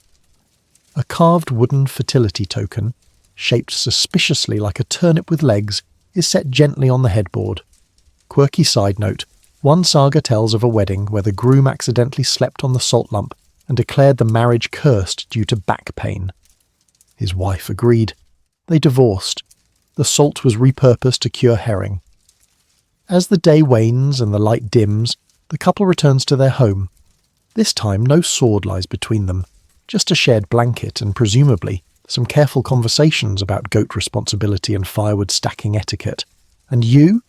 A carved wooden fertility token, shaped suspiciously like a turnip with legs, is set gently on the headboard. Quirky side note, one saga tells of a wedding where the groom accidentally slept on the salt lump and declared the marriage cursed due to back pain. His wife agreed. They divorced. The salt was repurposed to cure herring. As the day wanes and the light dims, the couple returns to their home. This time no sword lies between them, just a shared blanket and presumably some careful conversations about goat responsibility and firewood stacking etiquette. And you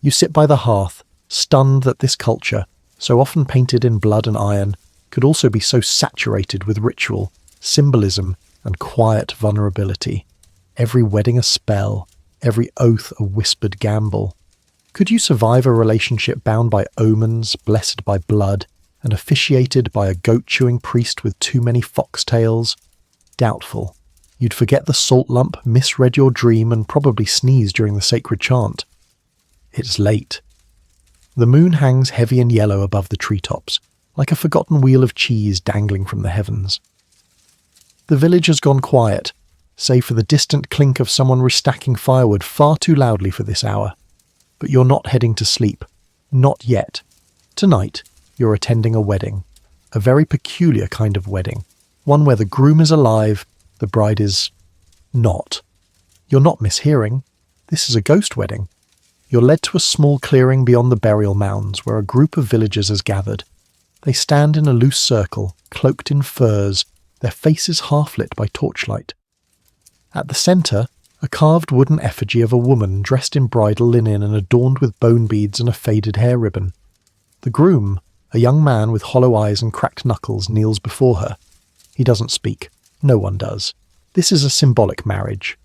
sit by the hearth, stunned that this culture, so often painted in blood and iron, could also be so saturated with ritual, symbolism, and quiet vulnerability. Every wedding a spell, every oath a whispered gamble. Could you survive a relationship bound by omens, blessed by blood, and officiated by a goat-chewing priest with too many foxtails? Doubtful. You'd forget the salt lump, misread your dream, and probably sneeze during the sacred chant. It's late. The moon hangs heavy and yellow above the treetops, like a forgotten wheel of cheese dangling from the heavens. The village has gone quiet, save for the distant clink of someone restacking firewood far too loudly for this hour. But you're not heading to sleep. Not yet. Tonight, you're attending a wedding. A very peculiar kind of wedding. One where the groom is alive, the bride is not. You're not mishearing. This is a ghost wedding. You're led to a small clearing beyond the burial mounds where a group of villagers has gathered. They stand in a loose circle, cloaked in furs, their faces half-lit by torchlight. At the centre, a carved wooden effigy of a woman dressed in bridal linen and adorned with bone beads and a faded hair ribbon. The groom, a young man with hollow eyes and cracked knuckles, kneels before her. He doesn't speak. No one does. This is a symbolic marriage.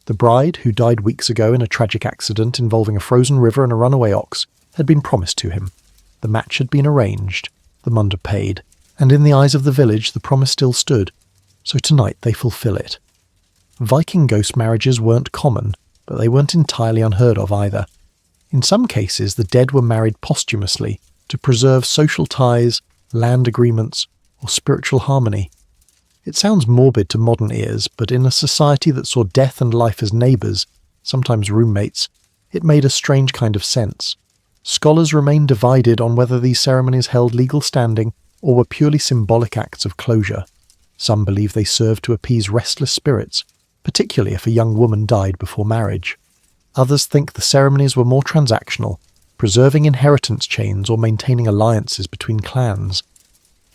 The bride, who died weeks ago in a tragic accident involving a frozen river and a runaway ox, had been promised to him. The match had been arranged, the Munda paid, and in the eyes of the village the promise still stood, so tonight they fulfill it. Viking ghost marriages weren't common, but they weren't entirely unheard of either. In some cases the dead were married posthumously to preserve social ties, land agreements, or spiritual harmony. It sounds morbid to modern ears, but in a society that saw death and life as neighbours, sometimes roommates, it made a strange kind of sense. Scholars remain divided on whether these ceremonies held legal standing or were purely symbolic acts of closure. Some believe they served to appease restless spirits, particularly if a young woman died before marriage. Others think the ceremonies were more transactional, preserving inheritance chains or maintaining alliances between clans.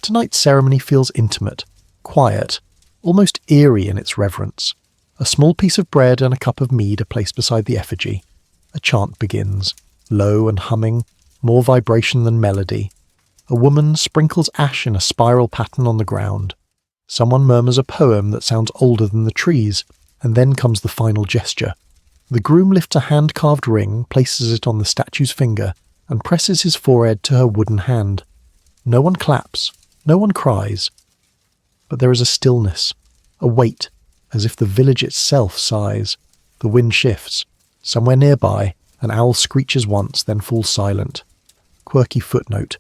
Tonight's ceremony feels intimate, quiet, almost eerie in its reverence. A small piece of bread and a cup of mead are placed beside the effigy. A chant begins, low and humming, more vibration than melody. A woman sprinkles ash in a spiral pattern on the ground. Someone murmurs a poem that sounds older than the trees, and then comes the final gesture. The groom lifts a hand-carved ring, places it on the statue's finger, and presses his forehead to her wooden hand. No one claps, no one cries. But there is a stillness, a weight, as if the village itself sighs. The wind shifts. Somewhere nearby, an owl screeches once, then falls silent. Quirky footnote.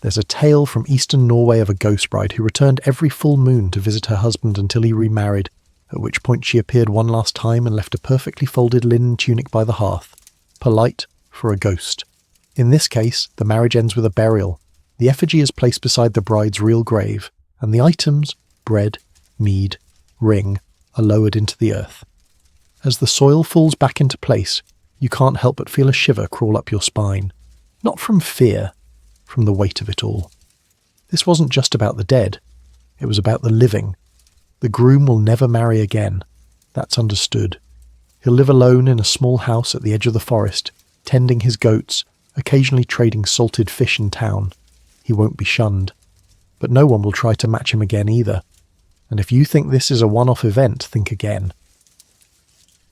There's a tale from eastern Norway of a ghost bride who returned every full moon to visit her husband until he remarried, at which point she appeared one last time and left a perfectly folded linen tunic by the hearth. Polite for a ghost. In this case, the marriage ends with a burial. The effigy is placed beside the bride's real grave, and the items, bread, mead, ring, are lowered into the earth. As the soil falls back into place, you can't help but feel a shiver crawl up your spine. Not from fear, from the weight of it all. This wasn't just about the dead, it was about the living. The groom will never marry again. That's understood. He'll live alone in a small house at the edge of the forest, tending his goats, occasionally trading salted fish in town. He won't be shunned. But no one will try to match him again either. And if you think this is a one-off event, think again.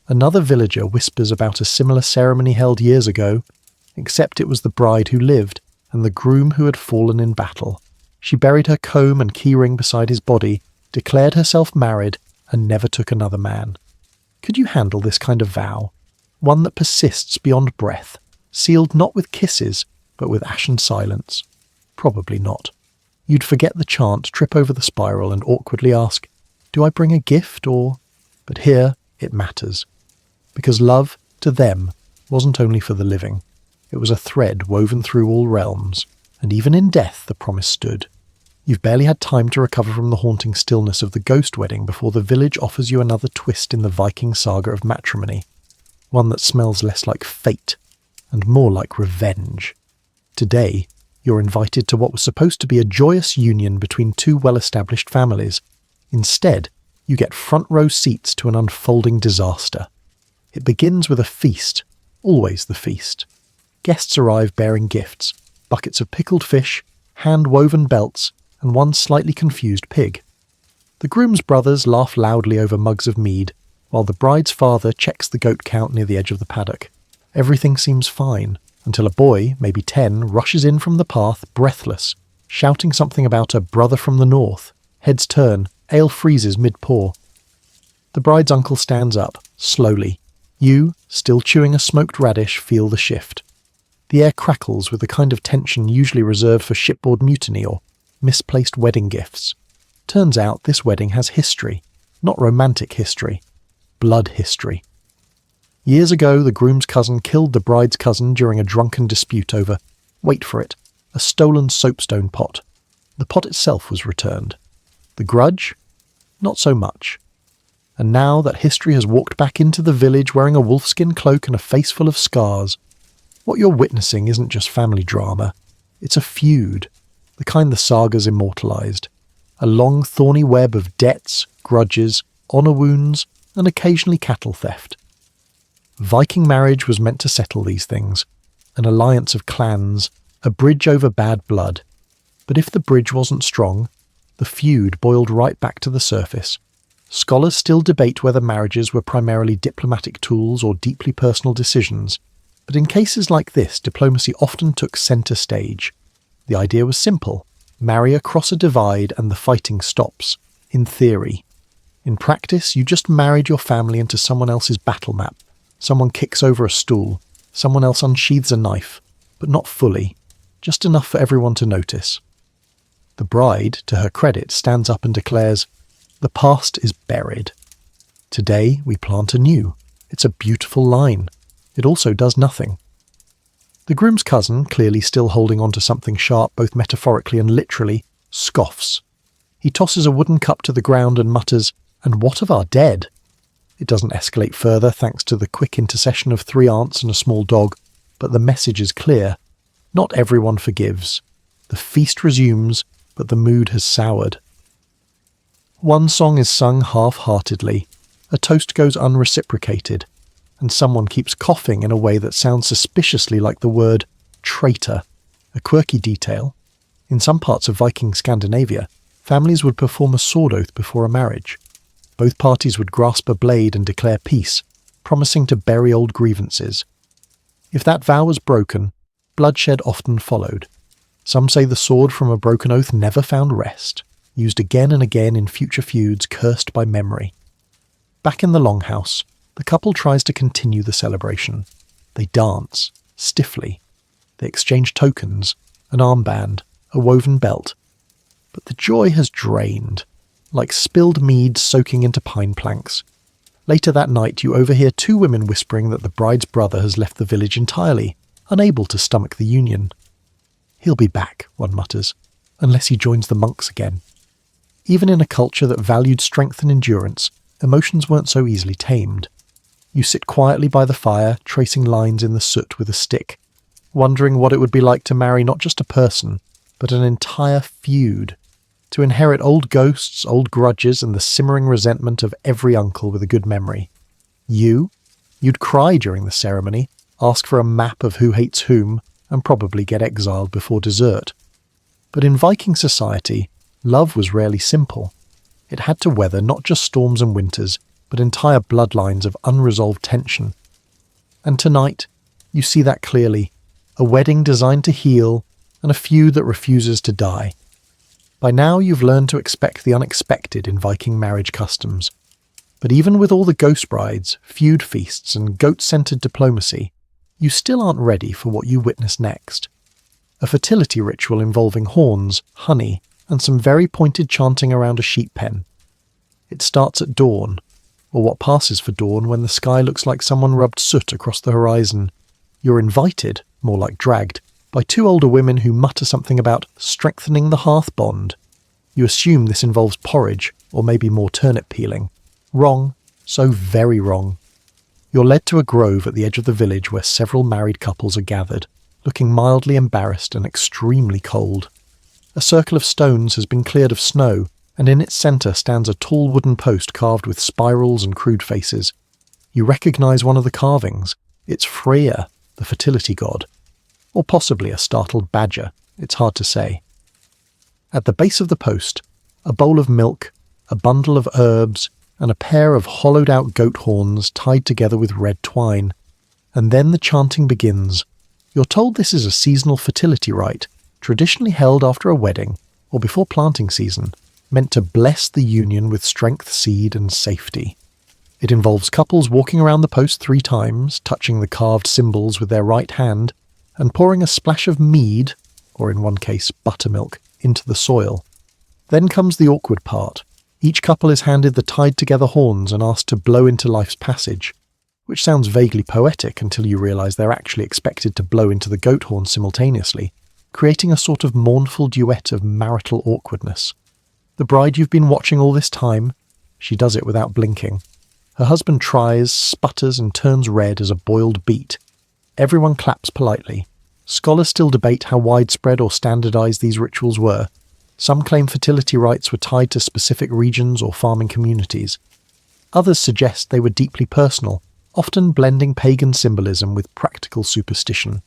Another villager whispers about a similar ceremony held years ago, except it was the bride who lived and the groom who had fallen in battle. She buried her comb and keyring beside his body, declared herself married, and never took another man. Could you handle this kind of vow? One that persists beyond breath, sealed not with kisses, but with ashen silence? Probably not. You'd forget the chant, trip over the spiral, and awkwardly ask, "Do I bring a gift, or—" But here it matters. Because love, to them, wasn't only for the living. It was a thread woven through all realms, and even in death the promise stood. You've barely had time to recover from the haunting stillness of the ghost wedding before the village offers you another twist in the Viking saga of matrimony, one that smells less like fate and more like revenge. Today, you're invited to what was supposed to be a joyous union between two well-established families. Instead, you get front-row seats to an unfolding disaster. It begins with a feast, always the feast. Guests arrive bearing gifts, buckets of pickled fish, hand-woven belts, and one slightly confused pig. The groom's brothers laugh loudly over mugs of mead, while the bride's father checks the goat count near the edge of the paddock. Everything seems fine, until a boy, maybe 10, rushes in from the path, breathless, shouting something about a brother from the north. Heads turn, ale freezes mid-pour. The bride's uncle stands up, slowly. You, still chewing a smoked radish, feel the shift. The air crackles with the kind of tension usually reserved for shipboard mutiny or misplaced wedding gifts. Turns out this wedding has history, not romantic history, blood history. Years ago, the groom's cousin killed the bride's cousin during a drunken dispute over, wait for it, a stolen soapstone pot. The pot itself was returned. The grudge? Not so much. And now that history has walked back into the village wearing a wolfskin cloak and a face full of scars, what you're witnessing isn't just family drama. It's a feud, the kind the sagas immortalized. A long, thorny web of debts, grudges, honor wounds, and occasionally cattle theft. Viking marriage was meant to settle these things, an alliance of clans, a bridge over bad blood. But if the bridge wasn't strong, the feud boiled right back to the surface. Scholars still debate whether marriages were primarily diplomatic tools or deeply personal decisions, but in cases like this, diplomacy often took centre stage. The idea was simple: marry across a divide and the fighting stops, in theory. In practice, you just married your family into someone else's battle map. Someone kicks over a stool, someone else unsheathes a knife, but not fully, just enough for everyone to notice. The bride, to her credit, stands up and declares, "The past is buried. Today we plant anew." It's a beautiful line. It also does nothing. The groom's cousin, clearly still holding on to something sharp both metaphorically and literally, scoffs. He tosses a wooden cup to the ground and mutters, "And what of our dead?" It doesn't escalate further thanks to the quick intercession of 3 aunts and a small dog, but the message is clear. Not everyone forgives. The feast resumes, but the mood has soured. One song is sung half-heartedly, a toast goes unreciprocated, and someone keeps coughing in a way that sounds suspiciously like the word traitor, a quirky detail. In some parts of Viking Scandinavia, families would perform a sword oath before a marriage. Both parties would grasp a blade and declare peace, promising to bury old grievances. If that vow was broken, bloodshed often followed. Some say the sword from a broken oath never found rest, used again and again in future feuds cursed by memory. Back in the longhouse, the couple tries to continue the celebration. They dance, stiffly. They exchange tokens, an armband, a woven belt. But the joy has drained, like spilled mead soaking into pine planks. Later that night you overhear two women whispering that the bride's brother has left the village entirely, unable to stomach the union. "He'll be back," one mutters, "unless he joins the monks again." Even in a culture that valued strength and endurance, emotions weren't so easily tamed. You sit quietly by the fire, tracing lines in the soot with a stick, wondering what it would be like to marry not just a person, but an entire feud, to inherit old ghosts, old grudges, and the simmering resentment of every uncle with a good memory. You'd cry during the ceremony, ask for a map of who hates whom, and probably get exiled before dessert. But in Viking society, love was rarely simple. It had to weather not just storms and winters, but entire bloodlines of unresolved tension. And tonight, you see that clearly, a wedding designed to heal, and a feud that refuses to die. By now you've learned to expect the unexpected in Viking marriage customs. But even with all the ghost brides, feud feasts, and goat-scented diplomacy, you still aren't ready for what you witness next. A fertility ritual involving horns, honey, and some very pointed chanting around a sheep pen. It starts at dawn, or what passes for dawn when the sky looks like someone rubbed soot across the horizon. You're invited, more like dragged, by two older women who mutter something about strengthening the hearth bond. You assume this involves porridge, or maybe more turnip peeling. Wrong, so very wrong. You're led to a grove at the edge of the village where several married couples are gathered, looking mildly embarrassed and extremely cold. A circle of stones has been cleared of snow, and in its centre stands a tall wooden post carved with spirals and crude faces. You recognise one of the carvings. It's Freya, the fertility god. Or possibly a startled badger, it's hard to say. At the base of the post, a bowl of milk, a bundle of herbs, and a pair of hollowed-out goat horns tied together with red twine. And then the chanting begins. You're told this is a seasonal fertility rite, traditionally held after a wedding, or before planting season, meant to bless the union with strength, seed, and safety. It involves couples walking around the post 3 times, touching the carved symbols with their right hand, and pouring a splash of mead, or in one case buttermilk, into the soil. Then comes the awkward part. Each couple is handed the tied-together horns and asked to blow into life's passage, which sounds vaguely poetic until you realise they're actually expected to blow into the goat horn simultaneously, creating a sort of mournful duet of marital awkwardness. The bride you've been watching all this time, she does it without blinking. Her husband tries, sputters, and turns red as a boiled beet. Everyone claps politely. Scholars still debate how widespread or standardised these rituals were. Some claim fertility rites were tied to specific regions or farming communities. Others suggest they were deeply personal, often blending pagan symbolism with practical superstition.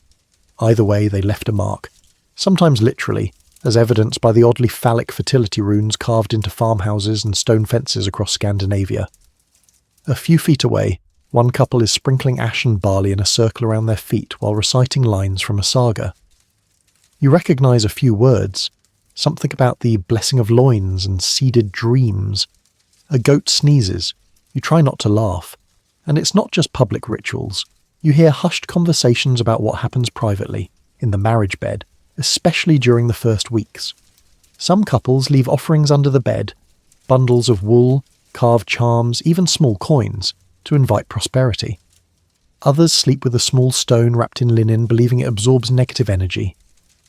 Either way, they left a mark, sometimes literally, as evidenced by the oddly phallic fertility runes carved into farmhouses and stone fences across Scandinavia. A few feet away, one couple is sprinkling ash and barley in a circle around their feet while reciting lines from a saga. You recognise a few words, something about the blessing of loins and seeded dreams. A goat sneezes. You try not to laugh. And it's not just public rituals. You hear hushed conversations about what happens privately, in the marriage bed, especially during the first weeks. Some couples leave offerings under the bed, bundles of wool, carved charms, even small coins, to invite prosperity. Others sleep with a small stone wrapped in linen, believing it absorbs negative energy.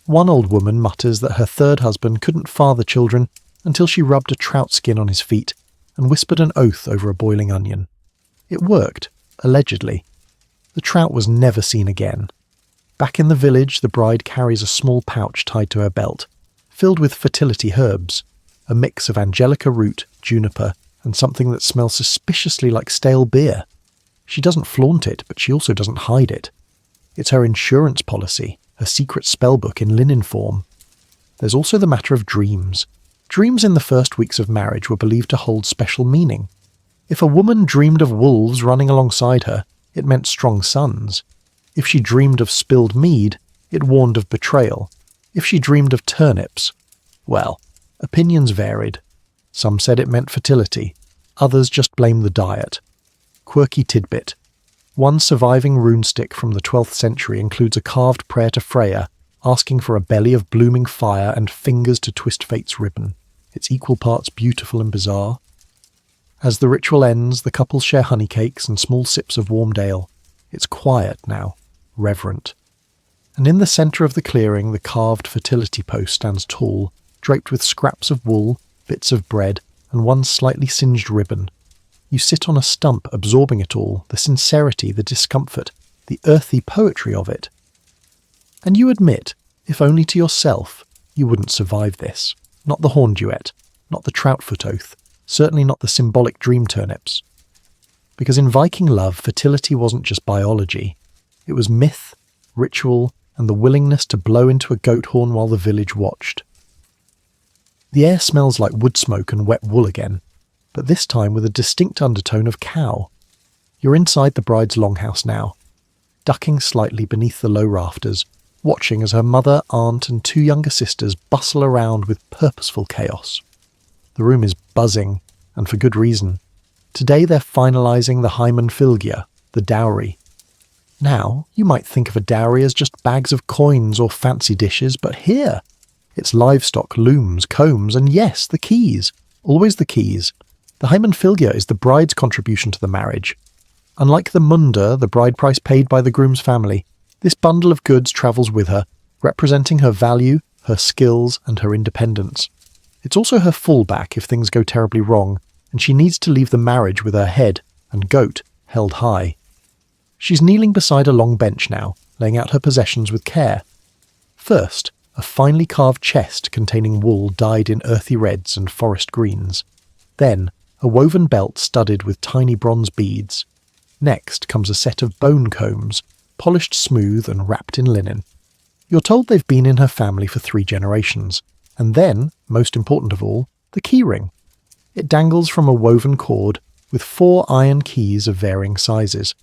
One old woman mutters that her third husband couldn't father children until she rubbed a trout skin on his feet and whispered an oath over a boiling onion. It worked, allegedly. The trout was never seen again. Back in the village, the bride carries a small pouch tied to her belt, filled with fertility herbs, a mix of angelica root, juniper, and something that smells suspiciously like stale beer. She doesn't flaunt it, but she also doesn't hide it. It's her insurance policy, her secret spellbook in linen form. There's also the matter of dreams. Dreams in the first weeks of marriage were believed to hold special meaning. If a woman dreamed of wolves running alongside her, it meant strong sons. If she dreamed of spilled mead, it warned of betrayal. If she dreamed of turnips, well, opinions varied. Some said it meant fertility, others just blamed the diet. Quirky tidbit. One surviving runestick from the 12th century includes a carved prayer to Freya, asking for a belly of blooming fire and fingers to twist fate's ribbon. It's equal parts beautiful and bizarre. As the ritual ends, the couple share honey cakes and small sips of warmed ale. It's quiet now, reverent. And in the centre of the clearing, the carved fertility post stands tall, draped with scraps of wool, bits of bread, and one slightly singed ribbon. You sit on a stump absorbing it all, the sincerity, the discomfort, the earthy poetry of it. And you admit, if only to yourself, you wouldn't survive this. Not the horn duet, not the troutfoot oath, certainly not the symbolic dream turnips. Because in Viking love, fertility wasn't just biology. It was myth, ritual, and the willingness to blow into a goat horn while the village watched. The air smells like wood smoke and wet wool again, but this time with a distinct undertone of cow. You're inside the bride's longhouse now, ducking slightly beneath the low rafters, watching as her mother, aunt, and two younger sisters bustle around with purposeful chaos. The room is buzzing, and for good reason. Today they're finalising the hymen filgia, the dowry. Now, you might think of a dowry as just bags of coins or fancy dishes, but here, it's livestock, looms, combs, and yes, the keys. Always the keys. The hymen filgia is the bride's contribution to the marriage. Unlike the munda, the bride price paid by the groom's family, this bundle of goods travels with her, representing her value, her skills, and her independence. It's also her fallback if things go terribly wrong, and she needs to leave the marriage with her head and goat held high. She's kneeling beside a long bench now, laying out her possessions with care. First, a finely carved chest containing wool dyed in earthy reds and forest greens. Then, a woven belt studded with tiny bronze beads. Next comes a set of bone combs, polished smooth and wrapped in linen. You're told they've been in her family for 3 generations. And then, most important of all, the keyring. It dangles from a woven cord with 4 iron keys of varying sizes.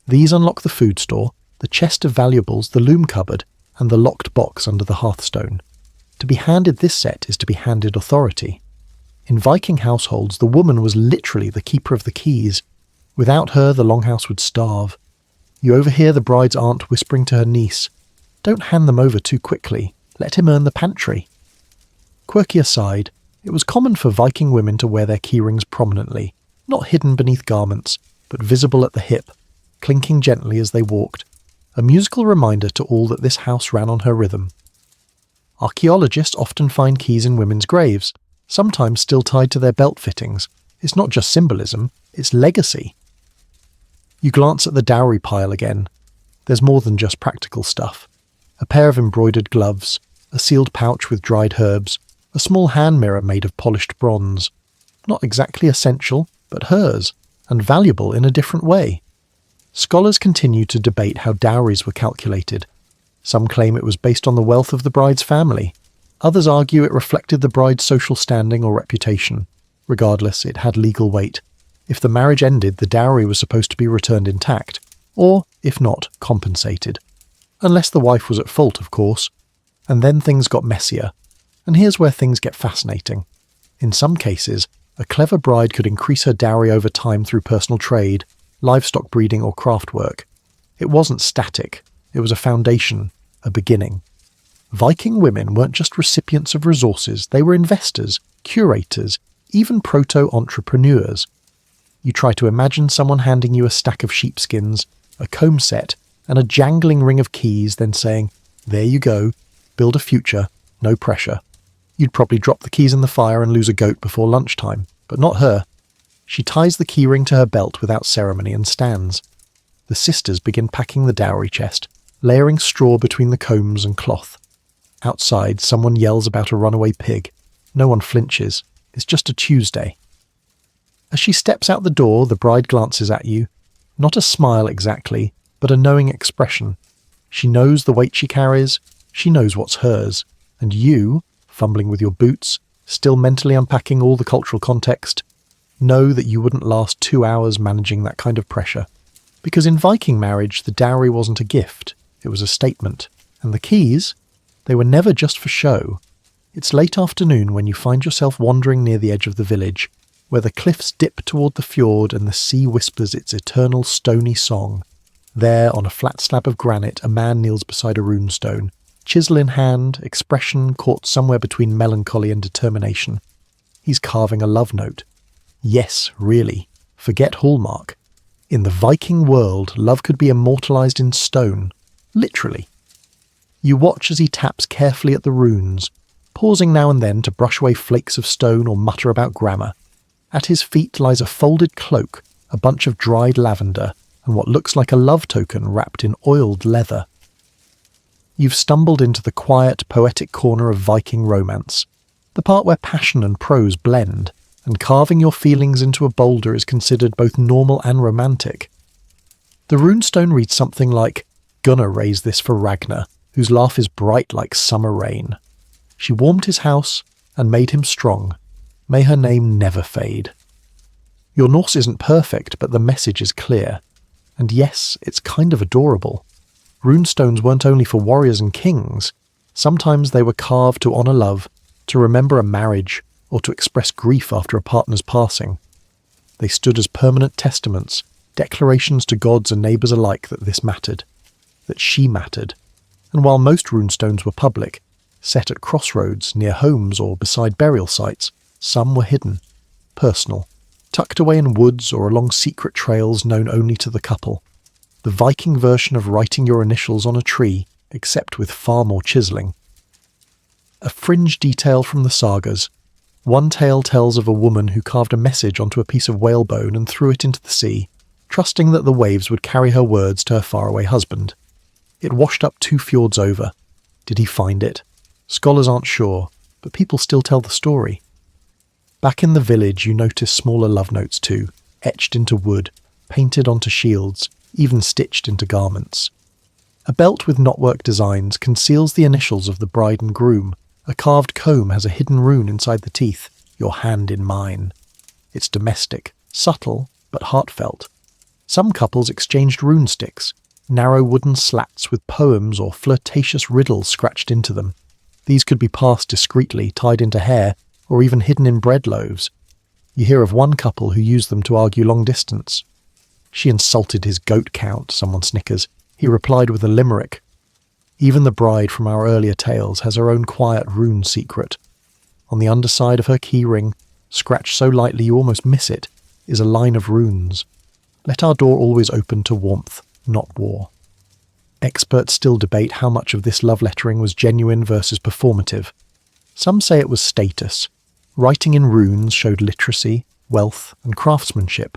These unlock the food store, the chest of valuables, the loom cupboard, and the locked box under the hearthstone. To be handed this set is to be handed authority. In Viking households, the woman was literally the keeper of the keys. Without her, the longhouse would starve. You overhear the bride's aunt whispering to her niece, "Don't hand them over too quickly. Let him earn the pantry." Quirky aside, it was common for Viking women to wear their keyrings prominently, not hidden beneath garments, but visible at the hip, clinking gently as they walked, a musical reminder to all that this house ran on her rhythm. Archaeologists often find keys in women's graves, sometimes still tied to their belt fittings. It's not just symbolism, it's legacy. You glance at the dowry pile again. There's more than just practical stuff. A pair of embroidered gloves, a sealed pouch with dried herbs, a small hand mirror made of polished bronze. Not exactly essential, but hers, and valuable in a different way. Scholars continue to debate how dowries were calculated. Some claim it was based on the wealth of the bride's family. Others argue it reflected the bride's social standing or reputation. Regardless, it had legal weight. If the marriage ended, the dowry was supposed to be returned intact, or, if not, compensated. Unless the wife was at fault, of course. And then things got messier. And here's where things get fascinating. In some cases, a clever bride could increase her dowry over time through personal trade, livestock breeding or craft work. It wasn't static. It was a foundation, a beginning. Viking women weren't just recipients of resources, they were investors, curators, even proto-entrepreneurs. You try to imagine someone handing you a stack of sheepskins, a comb set, and a jangling ring of keys, then saying, "There you go, build a future, no pressure." You'd probably drop the keys in the fire and lose a goat before lunchtime, but not her. She ties the keyring to her belt without ceremony and stands. The sisters begin packing the dowry chest, layering straw between the combs and cloth. Outside, someone yells about a runaway pig. No one flinches. It's just a Tuesday. As she steps out the door, the bride glances at you. Not a smile exactly, but a knowing expression. She knows the weight she carries. She knows what's hers. And you, fumbling with your boots, still mentally unpacking all the cultural context, know that you wouldn't last 2 hours managing that kind of pressure. Because in Viking marriage, the dowry wasn't a gift, it was a statement. And the keys, they were never just for show. It's late afternoon when you find yourself wandering near the edge of the village, where the cliffs dip toward the fjord and the sea whispers its eternal stony song. There, on a flat slab of granite, a man kneels beside a runestone, chisel in hand, expression caught somewhere between melancholy and determination. He's carving a love note. Yes, really. Forget Hallmark. In the Viking world, love could be immortalized in stone. Literally. You watch as he taps carefully at the runes, pausing now and then to brush away flakes of stone or mutter about grammar. At his feet lies a folded cloak, a bunch of dried lavender, and what looks like a love token wrapped in oiled leather. You've stumbled into the quiet, poetic corner of Viking romance, the part where passion and prose blend, and carving your feelings into a boulder is considered both normal and romantic. The runestone reads something like, "Gonna raise this for Ragnar, whose laugh is bright like summer rain. She warmed his house and made him strong. May her name never fade." Your Norse isn't perfect, but the message is clear. And yes, it's kind of adorable. Runestones weren't only for warriors and kings. Sometimes they were carved to honour love, to remember a marriage, or to express grief after a partner's passing. They stood as permanent testaments, declarations to gods and neighbours alike that this mattered, that she mattered. And while most runestones were public, set at crossroads, near homes or beside burial sites, some were hidden, personal, tucked away in woods or along secret trails known only to the couple. The Viking version of writing your initials on a tree, except with far more chiselling. A fringe detail from the sagas. One tale tells of a woman who carved a message onto a piece of whalebone and threw it into the sea, trusting that the waves would carry her words to her faraway husband. It washed up 2 fjords over. Did he find it? Scholars aren't sure, but people still tell the story. Back in the village you notice smaller love notes too, etched into wood, painted onto shields, even stitched into garments. A belt with knotwork designs conceals the initials of the bride and groom. A carved comb has a hidden rune inside the teeth, your hand in mine. It's domestic, subtle, but heartfelt. Some couples exchanged rune sticks, narrow wooden slats with poems or flirtatious riddles scratched into them. These could be passed discreetly, tied into hair, or even hidden in bread loaves. You hear of one couple who used them to argue long distance. She insulted his goat count, someone snickers. He replied with a limerick. Even the bride from our earlier tales has her own quiet rune secret. On the underside of her key ring, scratched so lightly you almost miss it, is a line of runes. Let our door always open to warmth, not war. Experts still debate how much of this love lettering was genuine versus performative. Some say it was status. Writing in runes showed literacy, wealth, and craftsmanship.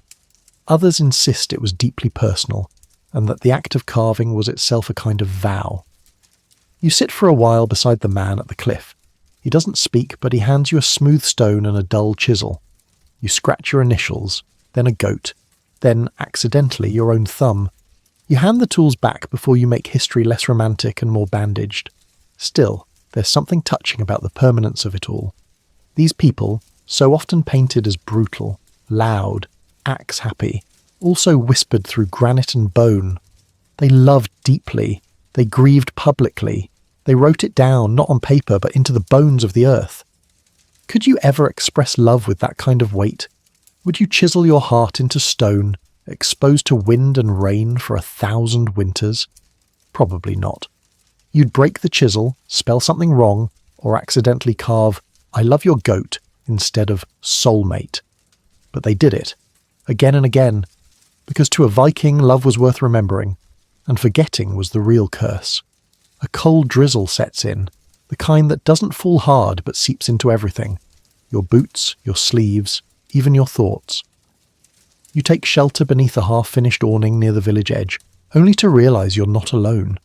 Others insist it was deeply personal, and that the act of carving was itself a kind of vow. You sit for a while beside the man at the cliff. He doesn't speak, but he hands you a smooth stone and a dull chisel. You scratch your initials, then a goat, then, accidentally, your own thumb. You hand the tools back before you make history less romantic and more bandaged. Still, there's something touching about the permanence of it all. These people, so often painted as brutal, loud, axe-happy, also whispered through granite and bone. They loved deeply. They grieved publicly. They wrote it down, not on paper, but into the bones of the earth. Could you ever express love with that kind of weight? Would you chisel your heart into stone, exposed to wind and rain for 1,000 winters? Probably not. You'd break the chisel, spell something wrong, or accidentally carve, "I love your goat," instead of "soulmate." But they did it, again and again, because to a Viking love was worth remembering, and forgetting was the real curse. A cold drizzle sets in, the kind that doesn't fall hard but seeps into everything. Your boots, your sleeves, even your thoughts. You take shelter beneath a half-finished awning near the village edge, only to realise you're not alone.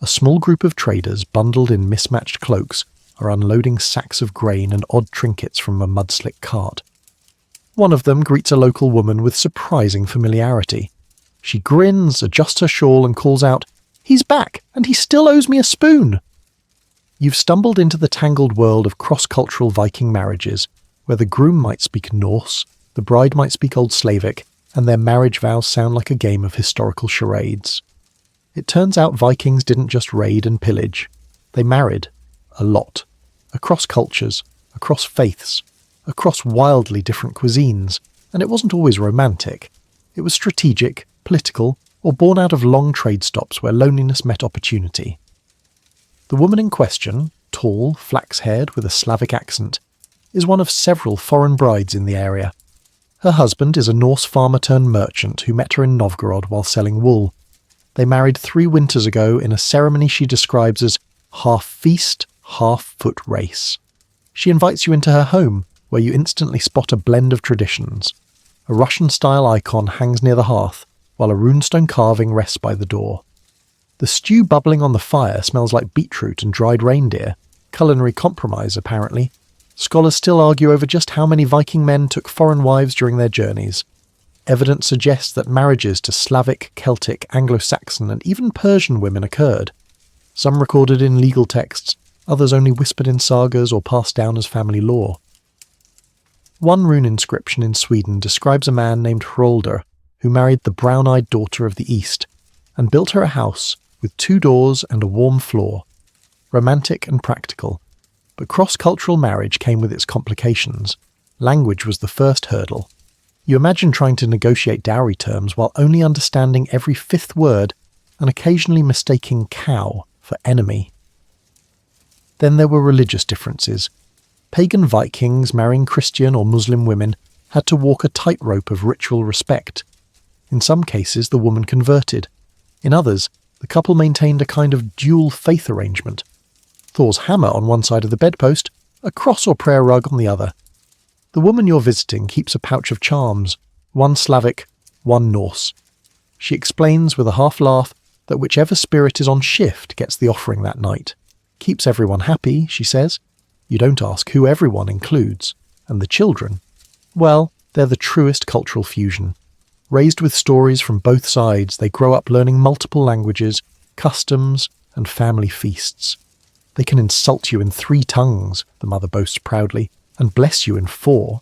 A small group of traders, bundled in mismatched cloaks, are unloading sacks of grain and odd trinkets from a mud-slick cart. One of them greets a local woman with surprising familiarity. She grins, adjusts her shawl and calls out, "He's back, and he still owes me a spoon." You've stumbled into the tangled world of cross-cultural Viking marriages, where the groom might speak Norse, the bride might speak Old Slavic, and their marriage vows sound like a game of historical charades. It turns out Vikings didn't just raid and pillage. They married. A lot. Across cultures, across faiths, across wildly different cuisines, and it wasn't always romantic. It was strategic, political, or born out of long trade stops where loneliness met opportunity. The woman in question, tall, flax-haired with a Slavic accent, is one of several foreign brides in the area. Her husband is a Norse farmer-turned-merchant who met her in Novgorod while selling wool. They married 3 winters ago in a ceremony she describes as half feast, half foot race. She invites you into her home, where you instantly spot a blend of traditions. A Russian-style icon hangs near the hearth, while a runestone carving rests by the door. The stew bubbling on the fire smells like beetroot and dried reindeer. Culinary compromise, apparently. Scholars still argue over just how many Viking men took foreign wives during their journeys. Evidence suggests that marriages to Slavic, Celtic, Anglo-Saxon and even Persian women occurred. Some recorded in legal texts, others only whispered in sagas or passed down as family lore. One rune inscription in Sweden describes a man named Hrolder, who married the brown-eyed daughter of the East, and built her a house with 2 doors and a warm floor. Romantic and practical. But cross-cultural marriage came with its complications. Language was the first hurdle. You imagine trying to negotiate dowry terms while only understanding every 5th word and occasionally mistaking cow for enemy. Then there were religious differences. Pagan Vikings marrying Christian or Muslim women had to walk a tightrope of ritual respect. In some cases, the woman converted. In others, the couple maintained a kind of dual faith arrangement. Thor's hammer on one side of the bedpost, a cross or prayer rug on the other. The woman you're visiting keeps a pouch of charms, one Slavic, one Norse. She explains with a half-laugh that whichever spirit is on shift gets the offering that night. Keeps everyone happy, she says. You don't ask who everyone includes. And the children? Well, they're the truest cultural fusion. Raised with stories from both sides, they grow up learning multiple languages, customs, and family feasts. They can insult you in 3 tongues, the mother boasts proudly, and bless you in 4.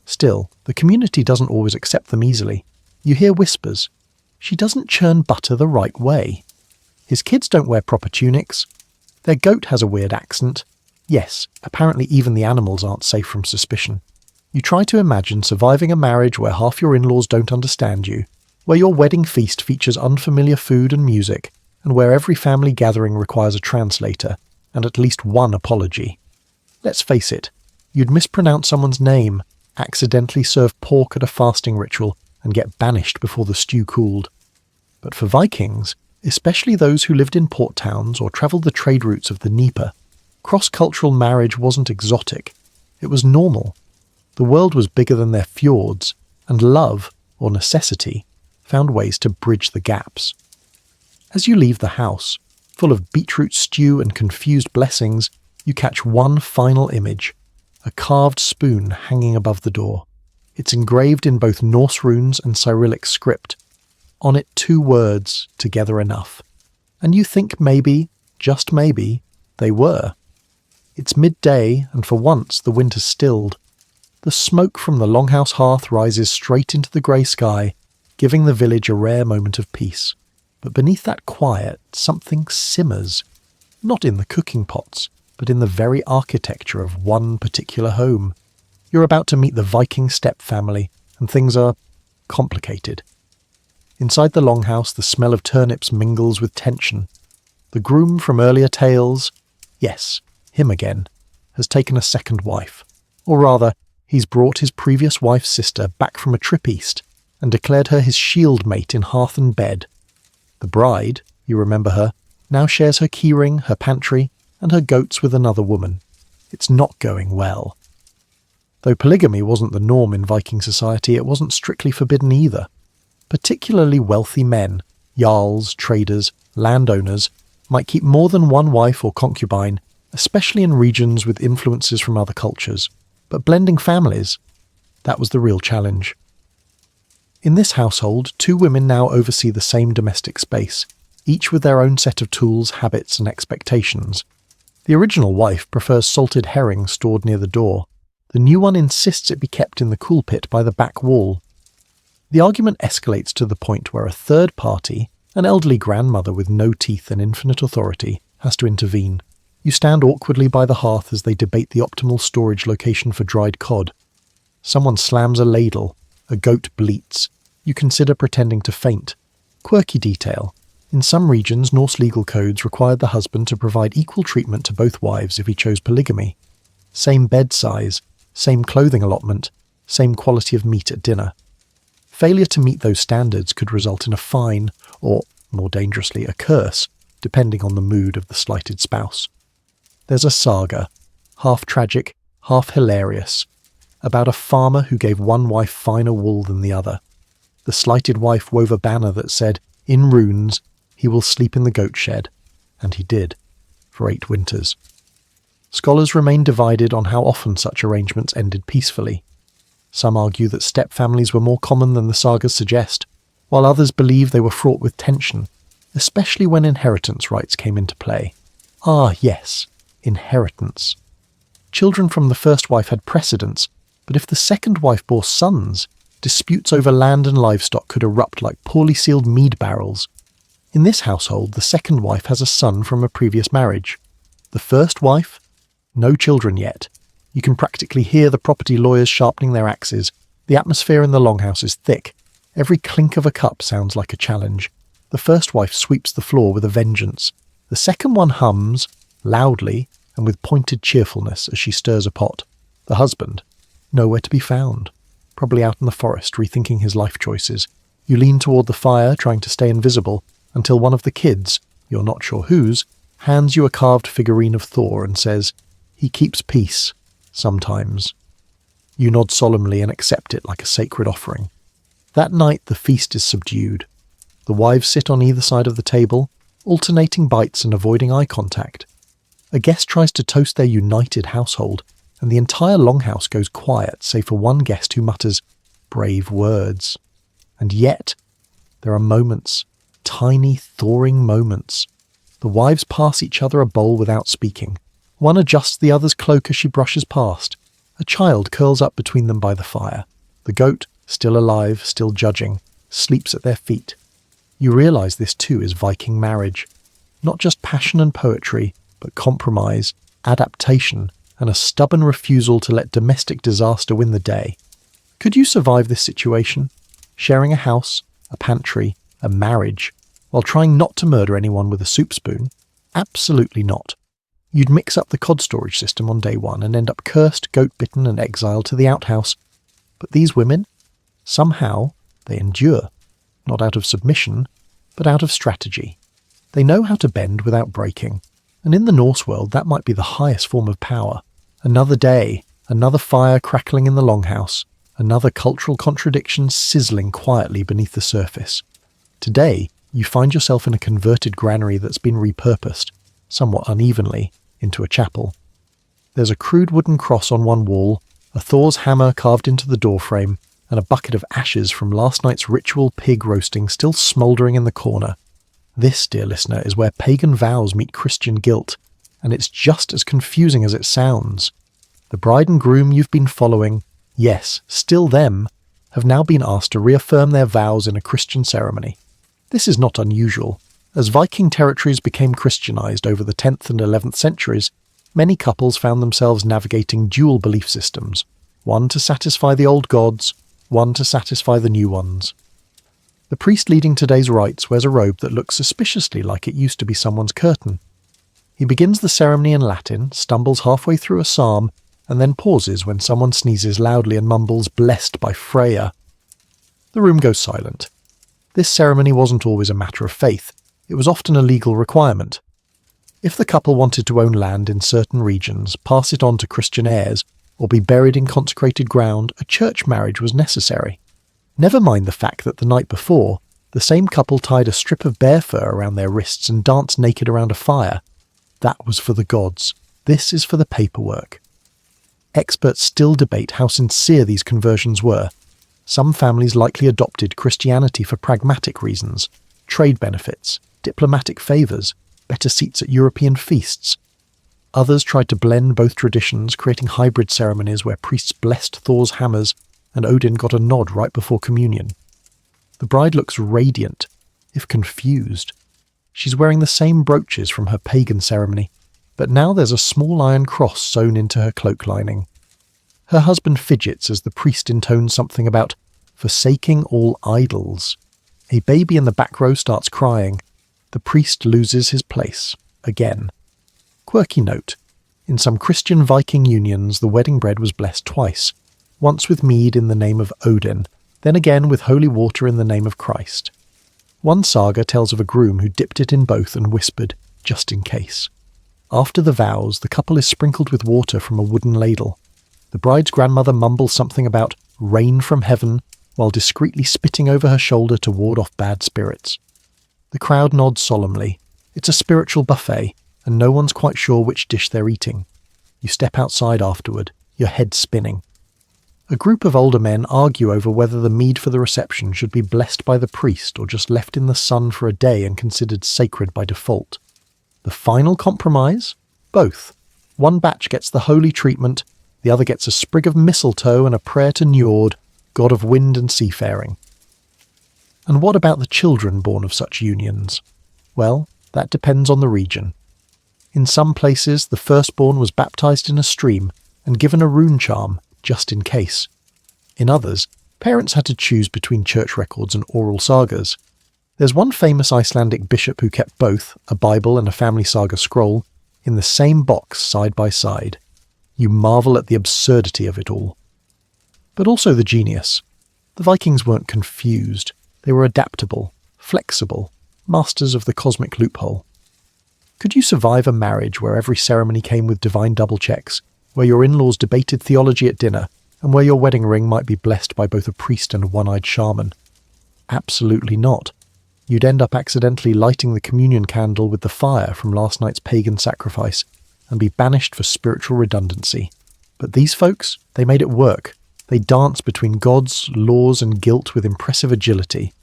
Still, the community doesn't always accept them easily. You hear whispers. She doesn't churn butter the right way. His kids don't wear proper tunics. Their goat has a weird accent. Yes, apparently even the animals aren't safe from suspicion. You try to imagine surviving a marriage where half your in-laws don't understand you, where your wedding feast features unfamiliar food and music, and where every family gathering requires a translator, and at least one apology. Let's face it, you'd mispronounce someone's name, accidentally serve pork at a fasting ritual, and get banished before the stew cooled. But for Vikings, especially those who lived in port towns or travelled the trade routes of the Dnieper, cross-cultural marriage wasn't exotic. It was normal. The world was bigger than their fjords, and love, or necessity, found ways to bridge the gaps. As you leave the house, full of beetroot stew and confused blessings, you catch one final image, a carved spoon hanging above the door. It's engraved in both Norse runes and Cyrillic script. On it 2 words, together enough. And you think maybe, just maybe, they were. It's midday, and for once the wind has stilled. The smoke from the longhouse hearth rises straight into the grey sky, giving the village a rare moment of peace. But beneath that quiet, something simmers. Not in the cooking pots, but in the very architecture of one particular home. You're about to meet the Viking steppe family, and things are complicated. Inside the longhouse, the smell of turnips mingles with tension. The groom from earlier tales, yes, him again, has taken a second wife. Or rather, he's brought his previous wife's sister back from a trip east and declared her his shield mate in hearth and bed. The bride, you remember her, now shares her keyring, her pantry, and her goats with another woman. It's not going well. Though polygamy wasn't the norm in Viking society, it wasn't strictly forbidden either. Particularly wealthy men, jarls, traders, landowners, might keep more than one wife or concubine, especially in regions with influences from other cultures. But blending families, that was the real challenge. In this household, 2 women now oversee the same domestic space, each with their own set of tools, habits, and expectations. The original wife prefers salted herring stored near the door. The new one insists it be kept in the cool pit by the back wall. The argument escalates to the point where a third party, an elderly grandmother with no teeth and infinite authority, has to intervene. You stand awkwardly by the hearth as they debate the optimal storage location for dried cod. Someone slams a ladle. A goat bleats. You consider pretending to faint. Quirky detail. In some regions, Norse legal codes required the husband to provide equal treatment to both wives if he chose polygamy. Same bed size, same clothing allotment, same quality of meat at dinner. Failure to meet those standards could result in a fine, or, more dangerously, a curse, depending on the mood of the slighted spouse. There's a saga, half tragic, half hilarious, about a farmer who gave one wife finer wool than the other. The slighted wife wove a banner that said, in runes, he will sleep in the goat shed, and he did, for 8 winters. Scholars remain divided on how often such arrangements ended peacefully. Some argue that step-families were more common than the sagas suggest, while others believe they were fraught with tension, especially when inheritance rights came into play. Ah, yes, inheritance. Children from the first wife had precedence, but if the second wife bore sons, disputes over land and livestock could erupt like poorly sealed mead barrels. In this household, the second wife has a son from a previous marriage. The first wife? No children yet. You can practically hear the property lawyers sharpening their axes. The atmosphere in the longhouse is thick. Every clink of a cup sounds like a challenge. The first wife sweeps the floor with a vengeance. The second one hums, loudly and with pointed cheerfulness as she stirs a pot. The husband? Nowhere to be found. Probably out in the forest, rethinking his life choices. You lean toward the fire, trying to stay invisible, until one of the kids, you're not sure whose, hands you a carved figurine of Thor and says, he keeps peace, sometimes. You nod solemnly and accept it like a sacred offering. That night the feast is subdued. The wives sit on either side of the table, alternating bites and avoiding eye contact. A guest tries to toast their united household, and the entire longhouse goes quiet, save for one guest who mutters brave words. And yet, there are moments, tiny, thawing moments. The wives pass each other a bowl without speaking. One adjusts the other's cloak as she brushes past. A child curls up between them by the fire. The goat, still alive, still judging, sleeps at their feet. You realise this too is Viking marriage. Not just passion and poetry, but compromise, adaptation, and a stubborn refusal to let domestic disaster win the day. Could you survive this situation? Sharing a house, a pantry, a marriage, while trying not to murder anyone with a soup spoon? Absolutely not. You'd mix up the cod storage system on day one and end up cursed, goat-bitten and exiled to the outhouse. But these women? Somehow, they endure. Not out of submission, but out of strategy. They know how to bend without breaking. And in the Norse world, that might be the highest form of power. Another day, another fire crackling in the longhouse, another cultural contradiction sizzling quietly beneath the surface. Today, you find yourself in a converted granary that's been repurposed, somewhat unevenly, into a chapel. There's a crude wooden cross on one wall, a Thor's hammer carved into the doorframe, and a bucket of ashes from last night's ritual pig roasting still smouldering in the corner. This, dear listener, is where pagan vows meet Christian guilt, and it's just as confusing as it sounds. The bride and groom you've been following, yes, still them, have now been asked to reaffirm their vows in a Christian ceremony. This is not unusual. As Viking territories became Christianized over the 10th and 11th centuries, many couples found themselves navigating dual belief systems, one to satisfy the old gods, one to satisfy the new ones. The priest leading today's rites wears a robe that looks suspiciously like it used to be someone's curtain. He begins the ceremony in Latin, stumbles halfway through a psalm, and then pauses when someone sneezes loudly and mumbles, "Blessed by Freya." The room goes silent. This ceremony wasn't always a matter of faith. It was often a legal requirement. If the couple wanted to own land in certain regions, pass it on to Christian heirs, or be buried in consecrated ground, a church marriage was necessary. Never mind the fact that the night before, the same couple tied a strip of bear fur around their wrists and danced naked around a fire. That was for the gods. This is for the paperwork. Experts still debate how sincere these conversions were. Some families likely adopted Christianity for pragmatic reasons, trade benefits, diplomatic favours, better seats at European feasts. Others tried to blend both traditions, creating hybrid ceremonies where priests blessed Thor's hammers and Odin got a nod right before communion. The bride looks radiant, if confused. She's wearing the same brooches from her pagan ceremony, but now there's a small iron cross sewn into her cloak lining. Her husband fidgets as the priest intones something about forsaking all idols. A baby in the back row starts crying. The priest loses his place, again. Quirky note. In some Christian Viking unions, the wedding bread was blessed twice, once with mead in the name of Odin, then again with holy water in the name of Christ. One saga tells of a groom who dipped it in both and whispered, just in case. After the vows, the couple is sprinkled with water from a wooden ladle. The bride's grandmother mumbles something about rain from heaven while discreetly spitting over her shoulder to ward off bad spirits. The crowd nods solemnly. It's a spiritual buffet, and no one's quite sure which dish they're eating. You step outside afterward, your head spinning. A group of older men argue over whether the mead for the reception should be blessed by the priest or just left in the sun for a day and considered sacred by default. The final compromise? Both. One batch gets the holy treatment, the other gets a sprig of mistletoe and a prayer to Njord, god of wind and seafaring. And what about the children born of such unions? Well, that depends on the region. In some places, the firstborn was baptized in a stream and given a rune charm, just in case. In others, parents had to choose between church records and oral sagas. There's one famous Icelandic bishop who kept both, a Bible and a family saga scroll, in the same box side by side. You marvel at the absurdity of it all. But also the genius. The Vikings weren't confused. They were adaptable, flexible, masters of the cosmic loophole. Could you survive a marriage where every ceremony came with divine double checks, where your in-laws debated theology at dinner, and where your wedding ring might be blessed by both a priest and a one-eyed shaman? Absolutely not. You'd end up accidentally lighting the communion candle with the fire from last night's pagan sacrifice, and be banished for spiritual redundancy. But these folks, they made it work. They danced between gods, laws, and guilt with impressive agility.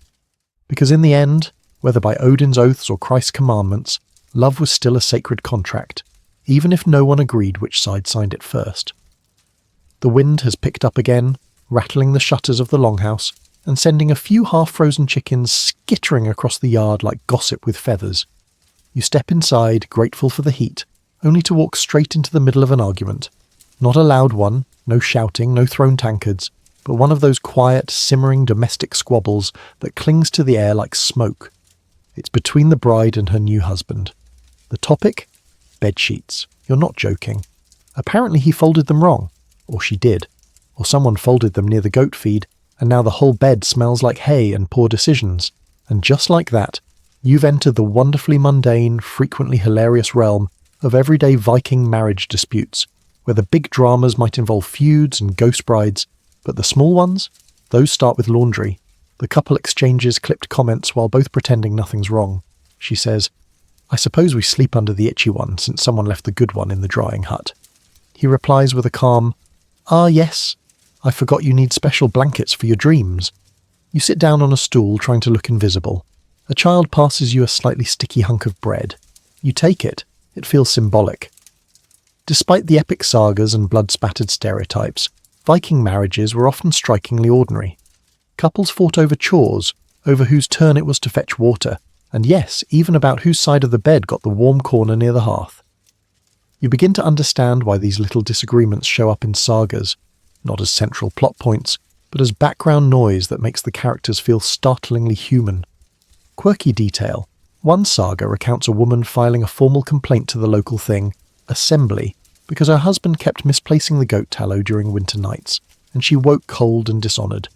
Because in the end, whether by Odin's oaths or Christ's commandments, love was still a sacred contract, even if no one agreed which side signed it first. The wind has picked up again, rattling the shutters of the longhouse, and sending a few half-frozen chickens skittering across the yard like gossip with feathers. You step inside, grateful for the heat, only to walk straight into the middle of an argument. Not a loud one, no shouting, no thrown tankards, but one of those quiet, simmering domestic squabbles that clings to the air like smoke. It's between the bride and her new husband. The topic? Bedsheets. You're not joking. Apparently he folded them wrong. Or she did. Or someone folded them near the goat feed, and now the whole bed smells like hay and poor decisions. And just like that, you've entered the wonderfully mundane, frequently hilarious realm of everyday Viking marriage disputes, where the big dramas might involve feuds and ghost brides, but the small ones? Those start with laundry. The couple exchanges clipped comments while both pretending nothing's wrong. She says, "I suppose we sleep under the itchy one since someone left the good one in the drying hut." He replies with a calm, "Ah, yes. I forgot you need special blankets for your dreams." You sit down on a stool trying to look invisible. A child passes you a slightly sticky hunk of bread. You take it. It feels symbolic. Despite the epic sagas and blood-spattered stereotypes, Viking marriages were often strikingly ordinary. Couples fought over chores, over whose turn it was to fetch water, and yes, even about whose side of the bed got the warm corner near the hearth. You begin to understand why these little disagreements show up in sagas, not as central plot points, but as background noise that makes the characters feel startlingly human. Quirky detail. One saga recounts a woman filing a formal complaint to the local thing, Assembly, because her husband kept misplacing the goat tallow during winter nights, and she woke cold and dishonoured.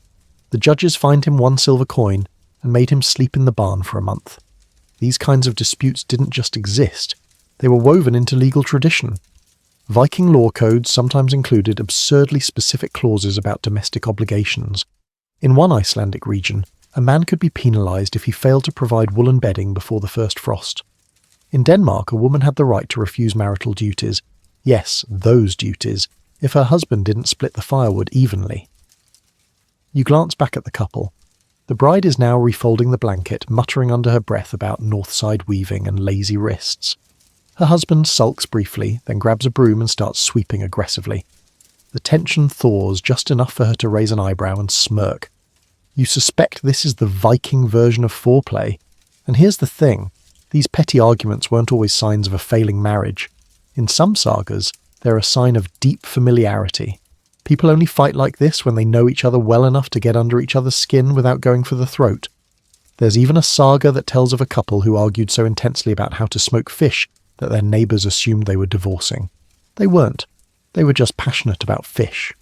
The judges fined him 1 silver coin and made him sleep in the barn for a month. These kinds of disputes didn't just exist, they were woven into legal tradition. Viking law codes sometimes included absurdly specific clauses about domestic obligations. In one Icelandic region, a man could be penalised if he failed to provide woolen bedding before the first frost. In Denmark, a woman had the right to refuse marital duties, yes, those duties, if her husband didn't split the firewood evenly. You glance back at the couple. The bride is now refolding the blanket, muttering under her breath about north side weaving and lazy wrists. Her husband sulks briefly, then grabs a broom and starts sweeping aggressively. The tension thaws just enough for her to raise an eyebrow and smirk. You suspect this is the Viking version of foreplay. And here's the thing, these petty arguments weren't always signs of a failing marriage. In some sagas, they're a sign of deep familiarity. People only fight like this when they know each other well enough to get under each other's skin without going for the throat. There's even a saga that tells of a couple who argued so intensely about how to smoke fish that their neighbours assumed they were divorcing. They weren't. They were just passionate about fish.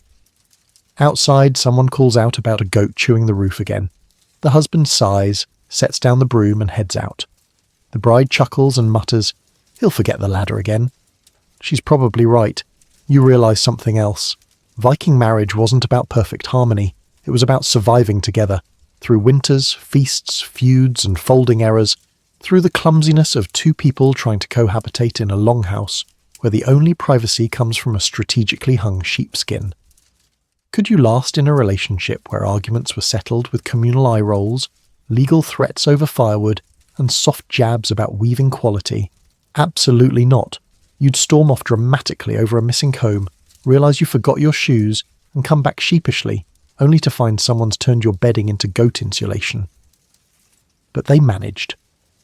Outside, someone calls out about a goat chewing the roof again. The husband sighs, sets down the broom and heads out. The bride chuckles and mutters, "He'll forget the ladder again." She's probably right. You realise something else. Viking marriage wasn't about perfect harmony. It was about surviving together, through winters, feasts, feuds and folding errors, through the clumsiness of two people trying to cohabitate in a longhouse, where the only privacy comes from a strategically hung sheepskin. Could you last in a relationship where arguments were settled with communal eye rolls, legal threats over firewood, and soft jabs about weaving quality? Absolutely not. You'd storm off dramatically over a missing comb, realise you forgot your shoes, and come back sheepishly, only to find someone's turned your bedding into goat insulation. But they managed,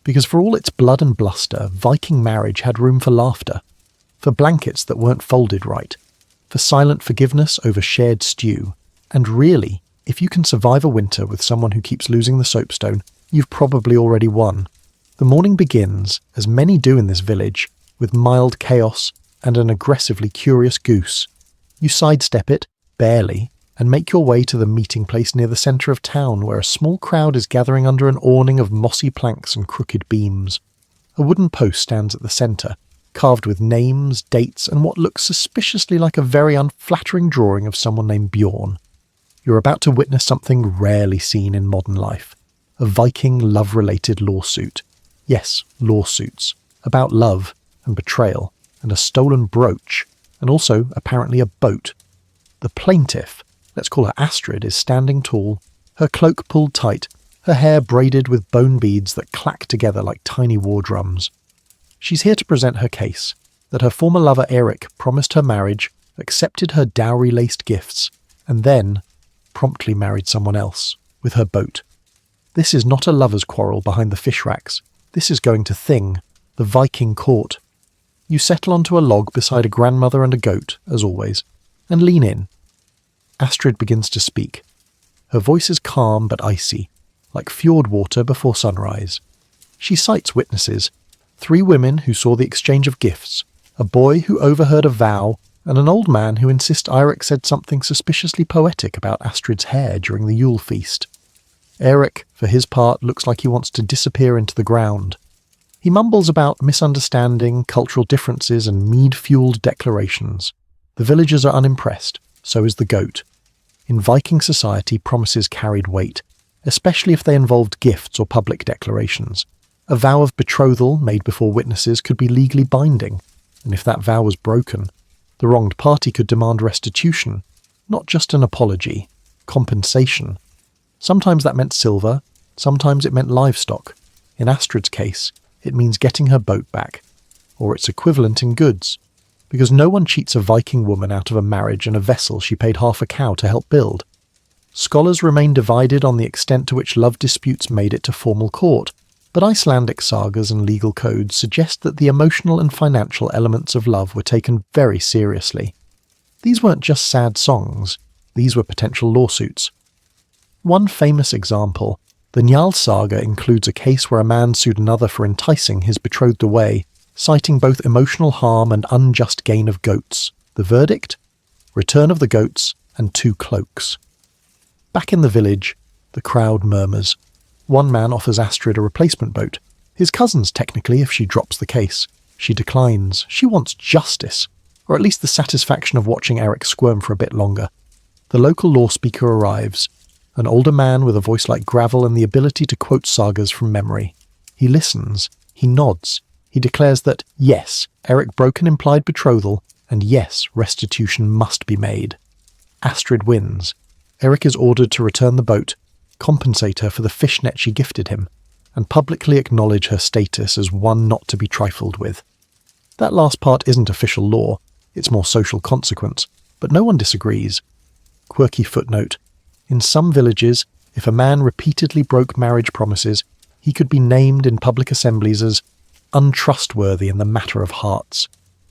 because for all its blood and bluster, Viking marriage had room for laughter, for blankets that weren't folded right, for silent forgiveness over shared stew, and really, if you can survive a winter with someone who keeps losing the soapstone, you've probably already won. The morning begins, as many do in this village, with mild chaos and an aggressively curious goose. You sidestep it, barely, and make your way to the meeting place near the centre of town where a small crowd is gathering under an awning of mossy planks and crooked beams. A wooden post stands at the centre, carved with names, dates, and what looks suspiciously like a very unflattering drawing of someone named Bjorn. You're about to witness something rarely seen in modern life. A Viking love-related lawsuit. Yes, lawsuits. About love and betrayal and a stolen brooch, and also, apparently, a boat. The plaintiff, let's call her Astrid, is standing tall, her cloak pulled tight, her hair braided with bone beads that clack together like tiny war drums. She's here to present her case, that her former lover Eric promised her marriage, accepted her dowry-laced gifts, and then promptly married someone else, with her boat. This is not a lover's quarrel behind the fish racks. This is going to Thing, the Viking court. You settle onto a log beside a grandmother and a goat, as always, and lean in. Astrid begins to speak. Her voice is calm but icy, like fjord water before sunrise. She cites witnesses, 3 women who saw the exchange of gifts, a boy who overheard a vow, and an old man who insists Eirik said something suspiciously poetic about Astrid's hair during the Yule feast. Eric, for his part, looks like he wants to disappear into the ground. He mumbles about misunderstanding, cultural differences, and mead-fueled declarations. The villagers are unimpressed, so is the goat. In Viking society, promises carried weight, especially if they involved gifts or public declarations. A vow of betrothal made before witnesses could be legally binding, and if that vow was broken, the wronged party could demand restitution, not just an apology, compensation. Sometimes that meant silver, sometimes it meant livestock. In Astrid's case, it means getting her boat back, or its equivalent in goods, because no one cheats a Viking woman out of a marriage and a vessel she paid half a cow to help build. Scholars remain divided on the extent to which love disputes made it to formal court, but Icelandic sagas and legal codes suggest that the emotional and financial elements of love were taken very seriously. These weren't just sad songs, these were potential lawsuits. One famous example, the Njal saga, includes a case where a man sued another for enticing his betrothed away, citing both emotional harm and unjust gain of goats. The verdict? Return of the goats and 2 cloaks. Back in the village, the crowd murmurs. One man offers Astrid a replacement boat. His cousin's technically if she drops the case. She declines. She wants justice, or at least the satisfaction of watching Eric squirm for a bit longer. The local law speaker arrives, an older man with a voice like gravel and the ability to quote sagas from memory. He listens. He nods. He declares that, yes, Eric broke an implied betrothal, and yes, restitution must be made. Astrid wins. Eric is ordered to return the boat, compensate her for the fishnet she gifted him, and publicly acknowledge her status as one not to be trifled with. That last part isn't official law, it's more social consequence, but no one disagrees. Quirky footnote. In some villages, if a man repeatedly broke marriage promises, he could be named in public assemblies as untrustworthy in the matter of hearts,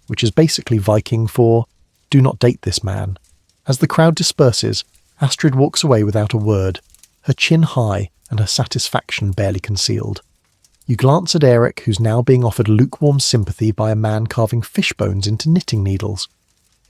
which is basically Viking for do not date this man. As the crowd disperses, Astrid walks away without a word, her chin high and her satisfaction barely concealed. You glance at Eric, who's now being offered lukewarm sympathy by a man carving fish bones into knitting needles.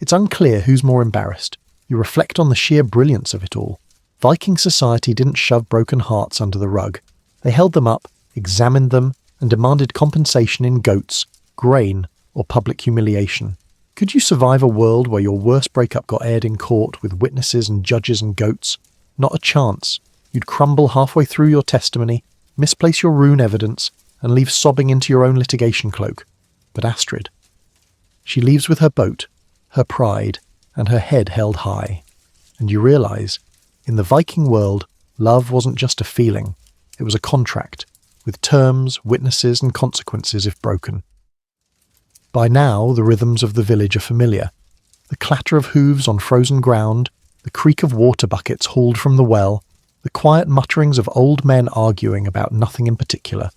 It's unclear who's more embarrassed. You reflect on the sheer brilliance of it all. Viking society didn't shove broken hearts under the rug. They held them up, examined them, and demanded compensation in goats, grain, or public humiliation. Could you survive a world where your worst breakup got aired in court with witnesses and judges and goats? Not a chance. You'd crumble halfway through your testimony, misplace your rune evidence, and leave sobbing into your own litigation cloak. But Astrid. She leaves with her boat, her pride, and her head held high. And you realise, in the Viking world, love wasn't just a feeling, it was a contract, with terms, witnesses, and consequences if broken. By now, the rhythms of the village are familiar. The clatter of hooves on frozen ground, the creak of water buckets hauled from the well, the quiet mutterings of old men arguing about nothing in particular.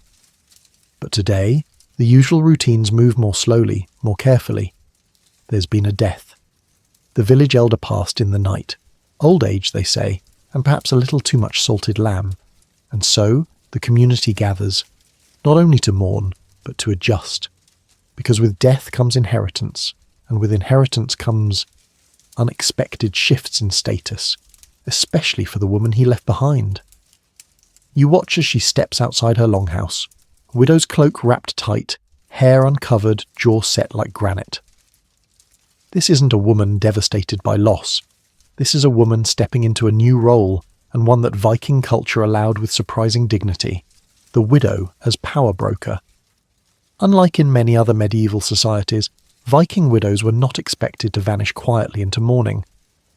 But today, the usual routines move more slowly, more carefully. There's been a death. The village elder passed in the night. Old age, they say, and perhaps a little too much salted lamb. And so, the community gathers, not only to mourn, but to adjust. Because with death comes inheritance, and with inheritance comes unexpected shifts in status, especially for the woman he left behind. You watch as she steps outside her longhouse, widow's cloak wrapped tight, hair uncovered, jaw set like granite. This isn't a woman devastated by loss. This is a woman stepping into a new role, and one that Viking culture allowed with surprising dignity, the widow as power broker. Unlike in many other medieval societies, Viking widows were not expected to vanish quietly into mourning.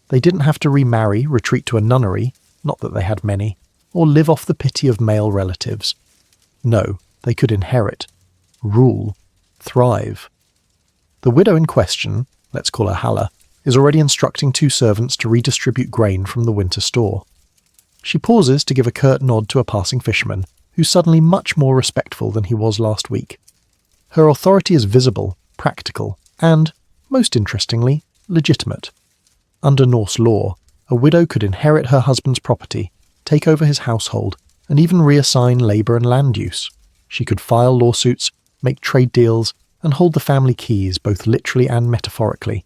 They didn't have to remarry, retreat to a nunnery, not that they had many, or live off the pity of male relatives. No, they could inherit, rule, thrive. The widow in question, let's call her Halla, is already instructing two servants to redistribute grain from the winter store. She pauses to give a curt nod to a passing fisherman, who's suddenly much more respectful than he was last week. Her authority is visible, practical, and, most interestingly, legitimate. Under Norse law, a widow could inherit her husband's property, take over his household, and even reassign labour and land use. She could file lawsuits, make trade deals, and hold the family keys both literally and metaphorically.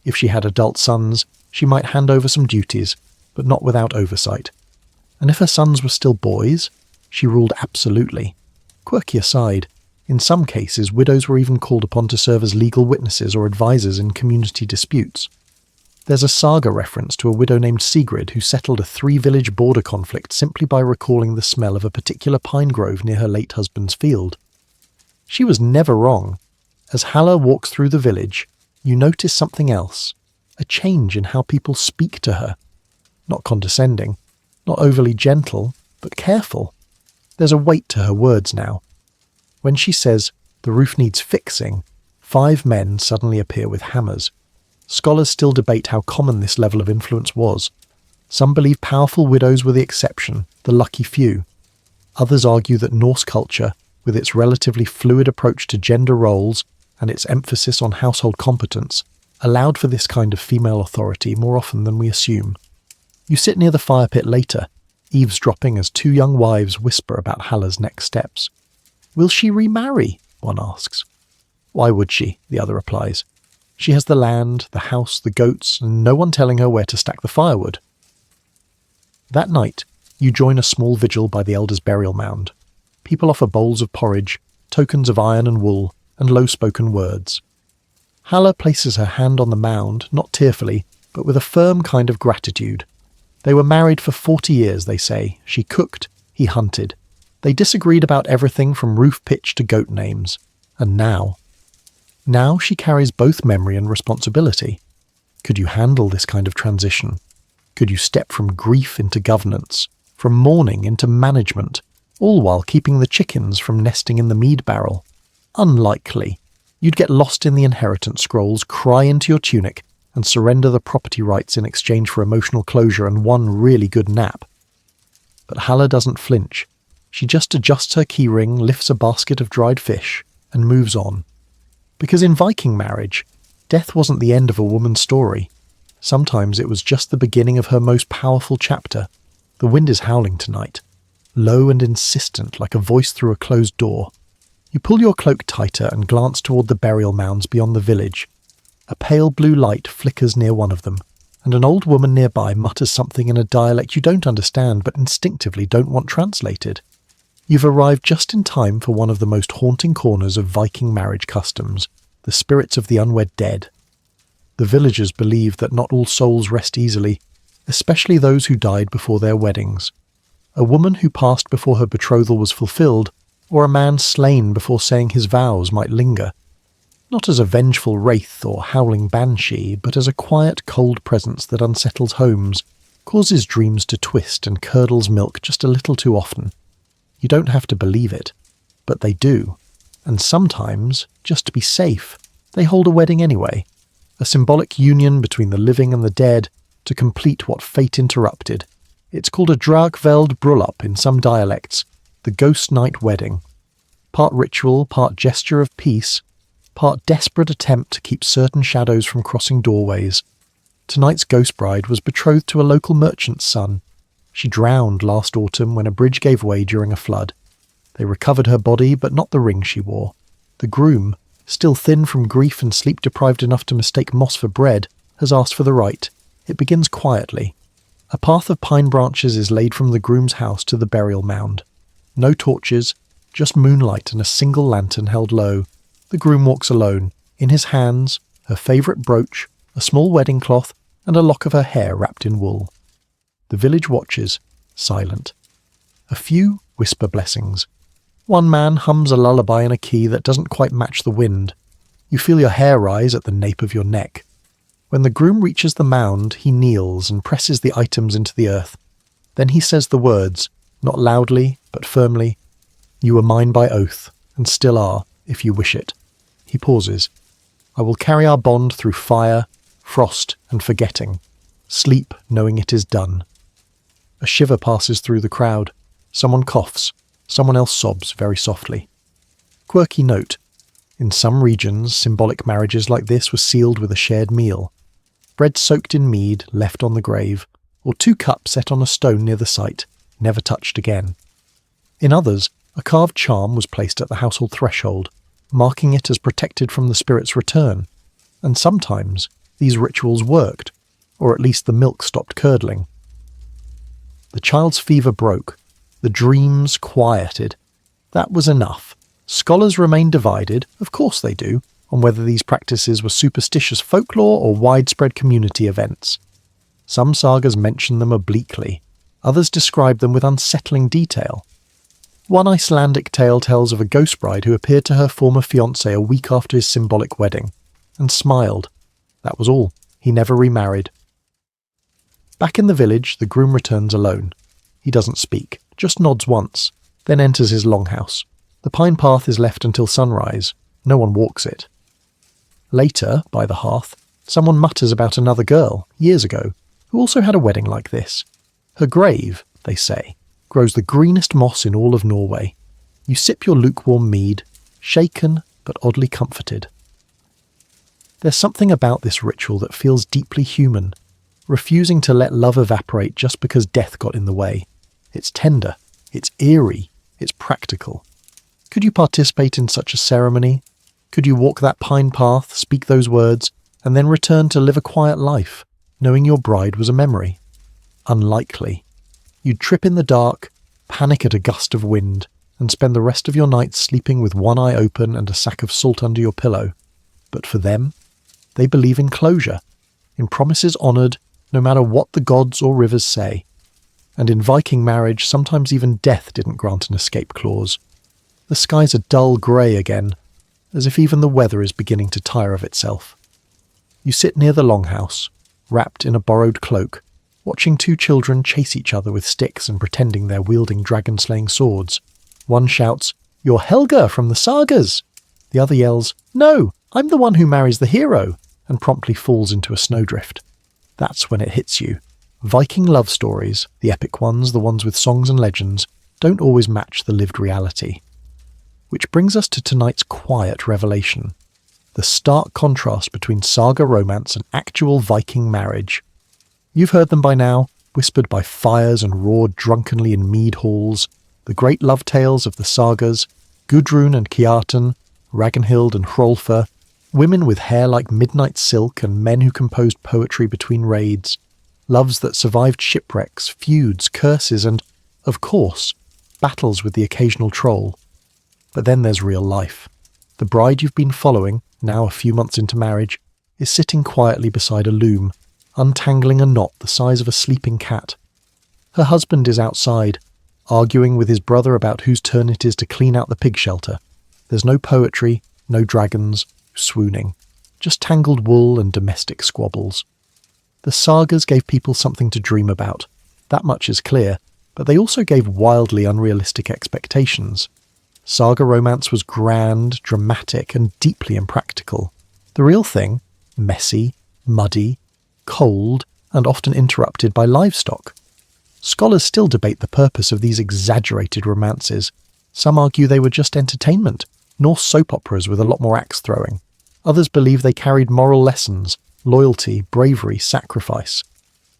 If she had adult sons, she might hand over some duties, but not without oversight. And if her sons were still boys, she ruled absolutely. Quirky aside, in some cases widows were even called upon to serve as legal witnesses or advisors in community disputes. There's a saga reference to a widow named Sigrid who settled a 3-village border conflict simply by recalling the smell of a particular pine grove near her late husband's field. She was never wrong. As Halla walks through the village, you notice something else, a change in how people speak to her. Not condescending, not overly gentle, but careful. There's a weight to her words now. When she says, "The roof needs fixing," 5 men suddenly appear with hammers. Scholars still debate how common this level of influence was. Some believe powerful widows were the exception, the lucky few. Others argue that Norse culture, with its relatively fluid approach to gender roles and its emphasis on household competence, allowed for this kind of female authority more often than we assume. You sit near the fire pit later, eavesdropping as 2 young wives whisper about Halla's next steps. "Will she remarry?" one asks. "Why would she?" the other replies. "She has the land, the house, the goats, and no one telling her where to stack the firewood." That night, you join a small vigil by the elder's burial mound. People offer bowls of porridge, tokens of iron and wool, and low-spoken words. Halla places her hand on the mound, not tearfully, but with a firm kind of gratitude. They were married for 40 years, they say. She cooked, he hunted. They disagreed about everything from roof pitch to goat names. And now she carries both memory and responsibility. Could you handle this kind of transition? Could you step from grief into governance, from mourning into management, all while keeping the chickens from nesting in the mead barrel? Unlikely. You'd get lost in the inheritance scrolls, cry into your tunic, and surrender the property rights in exchange for emotional closure and one really good nap. But Halla doesn't flinch. She just adjusts her keyring, lifts a basket of dried fish, and moves on. Because in Viking marriage, death wasn't the end of a woman's story. Sometimes it was just the beginning of her most powerful chapter. The wind is howling tonight, low and insistent like a voice through a closed door. You pull your cloak tighter and glance toward the burial mounds beyond the village. A pale blue light flickers near one of them, and an old woman nearby mutters something in a dialect you don't understand but instinctively don't want translated. You've arrived just in time for one of the most haunting corners of Viking marriage customs, the spirits of the unwed dead. The villagers believe that not all souls rest easily, especially those who died before their weddings. A woman who passed before her betrothal was fulfilled, or a man slain before saying his vows might linger. Not as a vengeful wraith or howling banshee, but as a quiet, cold presence that unsettles homes, causes dreams to twist and curdles milk just a little too often. You don't have to believe it, but they do. And sometimes, just to be safe, they hold a wedding anyway, a symbolic union between the living and the dead to complete what fate interrupted. It's called a Drakveld bryllup in some dialects, the ghost night wedding. Part ritual, part gesture of peace, part desperate attempt to keep certain shadows from crossing doorways. Tonight's ghost bride was betrothed to a local merchant's son. She drowned last autumn when a bridge gave way during a flood. They recovered her body, but not the ring she wore. The groom, still thin from grief and sleep-deprived enough to mistake moss for bread, has asked for the rite. It begins quietly. A path of pine branches is laid from the groom's house to the burial mound. No torches, just moonlight and a single lantern held low. The groom walks alone. In his hands, her favourite brooch, a small wedding cloth, and a lock of her hair wrapped in wool. The village watches, silent. A few whisper blessings. One man hums a lullaby in a key that doesn't quite match the wind. You feel your hair rise at the nape of your neck. When the groom reaches the mound, he kneels and presses the items into the earth. Then he says the words, not loudly, but firmly, "You are mine by oath, and still are, if you wish it." He pauses. "I will carry our bond through fire, frost, and forgetting. Sleep knowing it is done." A shiver passes through the crowd. Someone coughs. Someone else sobs very softly. Quirky note. In some regions, symbolic marriages like this were sealed with a shared meal. Bread soaked in mead left on the grave, or 2 cups set on a stone near the site, never touched again. In others, a carved charm was placed at the household threshold, marking it as protected from the spirit's return. And sometimes, these rituals worked, or at least the milk stopped curdling. The child's fever broke. The dreams quieted. That was enough. Scholars remain divided, of course they do, on whether these practices were superstitious folklore or widespread community events. Some sagas mention them obliquely. Others describe them with unsettling detail. One Icelandic tale tells of a ghost bride who appeared to her former fiancé a week after his symbolic wedding, and smiled. That was all. He never remarried. Back in the village, the groom returns alone. He doesn't speak, just nods once, then enters his longhouse. The pine path is left until sunrise. No one walks it. Later, by the hearth, someone mutters about another girl, years ago, who also had a wedding like this. Her grave, they say, grows the greenest moss in all of Norway. You sip your lukewarm mead, shaken but oddly comforted. There's something about this ritual that feels deeply human, refusing to let love evaporate just because death got in the way. It's tender, it's eerie, it's practical. Could you participate in such a ceremony? Could you walk that pine path, speak those words, and then return to live a quiet life, knowing your bride was a memory? Unlikely. You'd trip in the dark, panic at a gust of wind, and spend the rest of your night sleeping with one eye open and a sack of salt under your pillow. But for them, they believe in closure, in promises honoured, no matter what the gods or rivers say. And in Viking marriage, sometimes even death didn't grant an escape clause. The skies are dull grey again, as if even the weather is beginning to tire of itself. You sit near the longhouse, wrapped in a borrowed cloak, watching 2 children chase each other with sticks and pretending they're wielding dragon-slaying swords. One shouts, "You're Helga from the sagas!" The other yells, "No, I'm the one who marries the hero," and promptly falls into a snowdrift. That's when it hits you. Viking love stories, the epic ones, the ones with songs and legends, don't always match the lived reality. Which brings us to tonight's quiet revelation. The stark contrast between saga romance and actual Viking marriage. You've heard them by now, whispered by fires and roared drunkenly in mead halls, the great love tales of the sagas, Gudrun and Kiartan, Ragnhild and Hrolfr, women with hair like midnight silk and men who composed poetry between raids, loves that survived shipwrecks, feuds, curses and, of course, battles with the occasional troll. But then there's real life. The bride you've been following, now a few months into marriage, is sitting quietly beside a loom, untangling a knot the size of a sleeping cat. Her husband is outside, arguing with his brother about whose turn it is to clean out the pig shelter. There's no poetry, no dragons, swooning, just tangled wool and domestic squabbles. The sagas gave people something to dream about, that much is clear, but they also gave wildly unrealistic expectations. Saga romance was grand, dramatic, and deeply impractical. The real thing, messy, muddy, cold, and often interrupted by livestock. Scholars still debate the purpose of these exaggerated romances. Some argue they were just entertainment, Norse soap operas with a lot more axe throwing. Others believe they carried moral lessons, loyalty, bravery, sacrifice.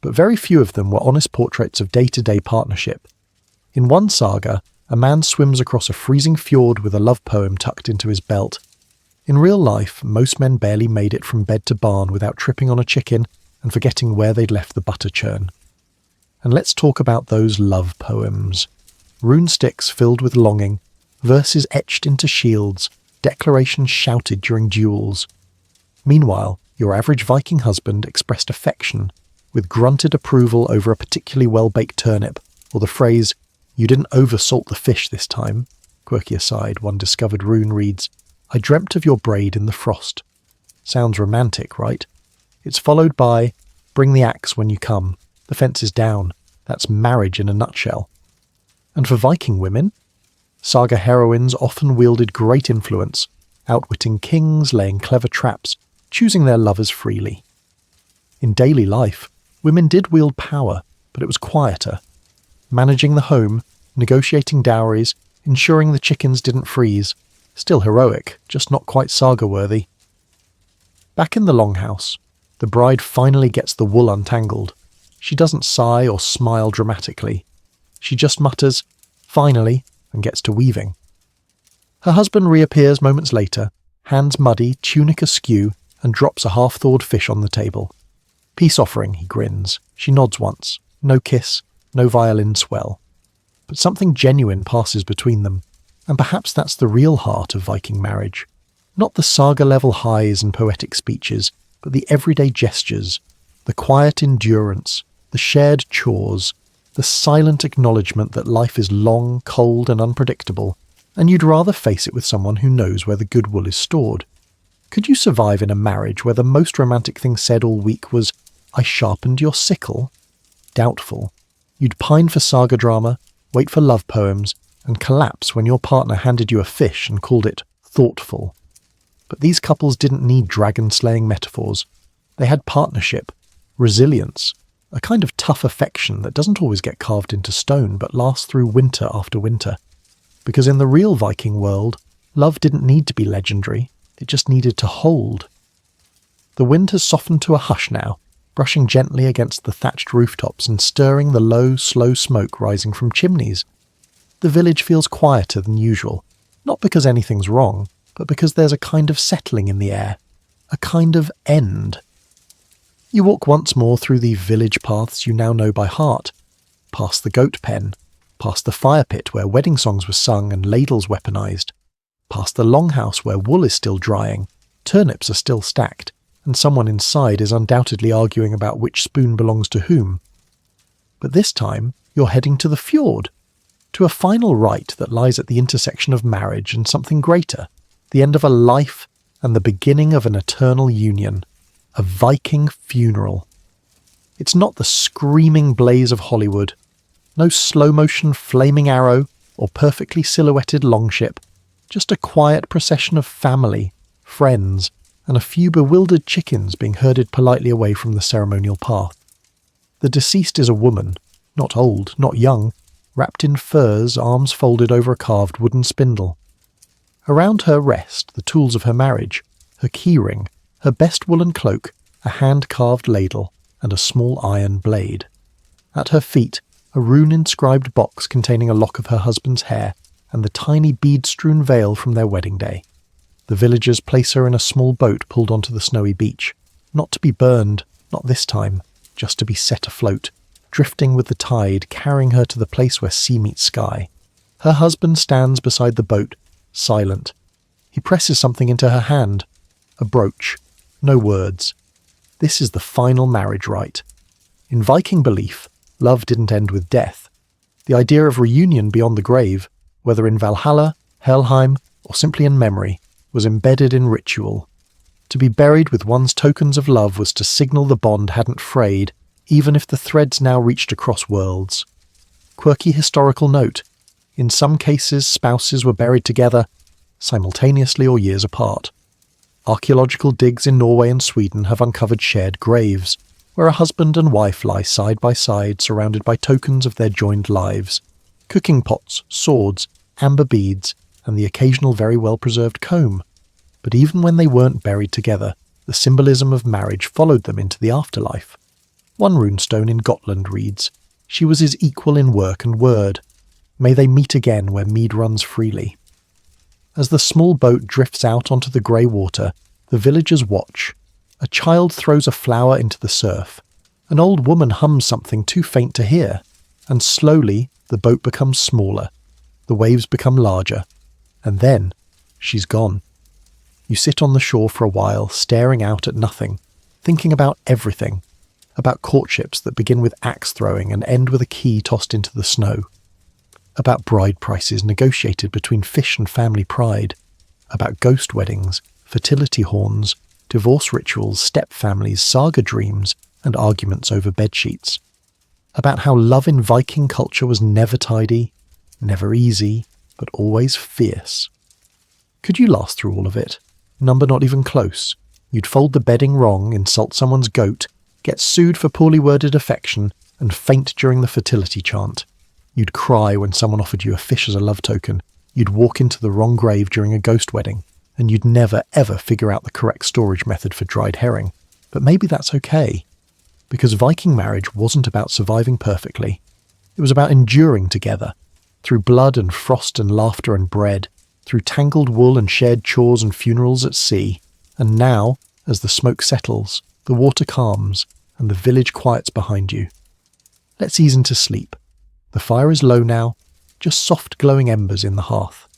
But very few of them were honest portraits of day-to-day partnership. In one saga, a man swims across a freezing fjord with a love poem tucked into his belt. In real life, most men barely made it from bed to barn without tripping on a chicken and forgetting where they'd left the butter churn. And let's talk about those love poems. Rune sticks filled with longing, verses etched into shields, declarations shouted during duels. Meanwhile, your average Viking husband expressed affection, with grunted approval over a particularly well-baked turnip, or the phrase, "You didn't over-salt the fish this time." Quirky aside, one discovered rune reads, "I dreamt of your braid in the frost." Sounds romantic, right? It's followed by, "Bring the axe when you come. The fence is down." That's marriage in a nutshell. And for Viking women, saga heroines often wielded great influence, outwitting kings, laying clever traps, choosing their lovers freely. In daily life, women did wield power, but it was quieter. Managing the home, negotiating dowries, ensuring the chickens didn't freeze. Still heroic, just not quite saga-worthy. Back in the longhouse, the bride finally gets the wool untangled. She doesn't sigh or smile dramatically. She just mutters, "Finally," and gets to weaving. Her husband reappears moments later, hands muddy, tunic askew, and drops a half-thawed fish on the table. "Peace offering," he grins. She nods once. No kiss, no violin swell. But something genuine passes between them, and perhaps that's the real heart of Viking marriage. Not the saga-level highs and poetic speeches, but the everyday gestures, the quiet endurance, the shared chores, the silent acknowledgement that life is long, cold, and unpredictable, and you'd rather face it with someone who knows where the good wool is stored. Could you survive in a marriage where the most romantic thing said all week was, "I sharpened your sickle"? Doubtful. You'd pine for saga drama, wait for love poems, and collapse when your partner handed you a fish and called it thoughtful. But these couples didn't need dragon-slaying metaphors. They had partnership, resilience, a kind of tough affection that doesn't always get carved into stone but lasts through winter after winter. Because in the real Viking world, love didn't need to be legendary, it just needed to hold. The wind has softened to a hush now, brushing gently against the thatched rooftops and stirring the low, slow smoke rising from chimneys. The village feels quieter than usual, not because anything's wrong, but because there's a kind of settling in the air, a kind of end. You walk once more through the village paths you now know by heart, past the goat pen, past the fire pit where wedding songs were sung and ladles weaponized, past the longhouse where wool is still drying, turnips are still stacked, and someone inside is undoubtedly arguing about which spoon belongs to whom. But this time, you're heading to the fjord, to a final rite that lies at the intersection of marriage and something greater, the end of a life and the beginning of an eternal union. A Viking funeral. It's not the screaming blaze of Hollywood, no slow-motion flaming arrow or perfectly silhouetted longship. Just a quiet procession of family, friends, and a few bewildered chickens being herded politely away from the ceremonial path. The deceased is a woman, not old, not young, wrapped in furs, arms folded over a carved wooden spindle. Around her rest the tools of her marriage, her keyring, her best woolen cloak, a hand-carved ladle, and a small iron blade. At her feet, a rune-inscribed box containing a lock of her husband's hair and the tiny bead-strewn veil from their wedding day. The villagers place her in a small boat pulled onto the snowy beach, not to be burned, not this time, just to be set afloat, drifting with the tide, carrying her to the place where sea meets sky. Her husband stands beside the boat, silent. He presses something into her hand. A brooch. No words. This is the final marriage rite. In Viking belief, love didn't end with death. The idea of reunion beyond the grave, whether in Valhalla, Helheim, or simply in memory, was embedded in ritual. To be buried with one's tokens of love was to signal the bond hadn't frayed, even if the threads now reached across worlds. Quirky historical note. In some cases, spouses were buried together, simultaneously or years apart. Archaeological digs in Norway and Sweden have uncovered shared graves, where a husband and wife lie side by side surrounded by tokens of their joined lives. Cooking pots, swords, amber beads, and the occasional very well-preserved comb. But even when they weren't buried together, the symbolism of marriage followed them into the afterlife. One runestone in Gotland reads, "She was his equal in work and word. May they meet again where mead runs freely." As the small boat drifts out onto the grey water, the villagers watch. A child throws a flower into the surf. An old woman hums something too faint to hear, and slowly the boat becomes smaller. The waves become larger. And then, she's gone. You sit on the shore for a while, staring out at nothing, thinking about everything. About courtships that begin with axe throwing and end with a key tossed into the snow. About bride prices negotiated between fish and family pride. About ghost weddings, fertility horns, divorce rituals, step families, saga dreams, and arguments over bedsheets. About how love in Viking culture was never tidy, never easy, but always fierce. Could you last through all of it? Number not even close. You'd fold the bedding wrong, insult someone's goat, get sued for poorly worded affection, and faint during the fertility chant. You'd cry when someone offered you a fish as a love token. You'd walk into the wrong grave during a ghost wedding, and you'd never ever figure out the correct storage method for dried herring. But maybe that's okay. Because Viking marriage wasn't about surviving perfectly. It was about enduring together, through blood and frost and laughter and bread, through tangled wool and shared chores and funerals at sea. And now, as the smoke settles, the water calms, and the village quiets behind you. Let's ease into sleep. The fire is low now, just soft glowing embers in the hearth.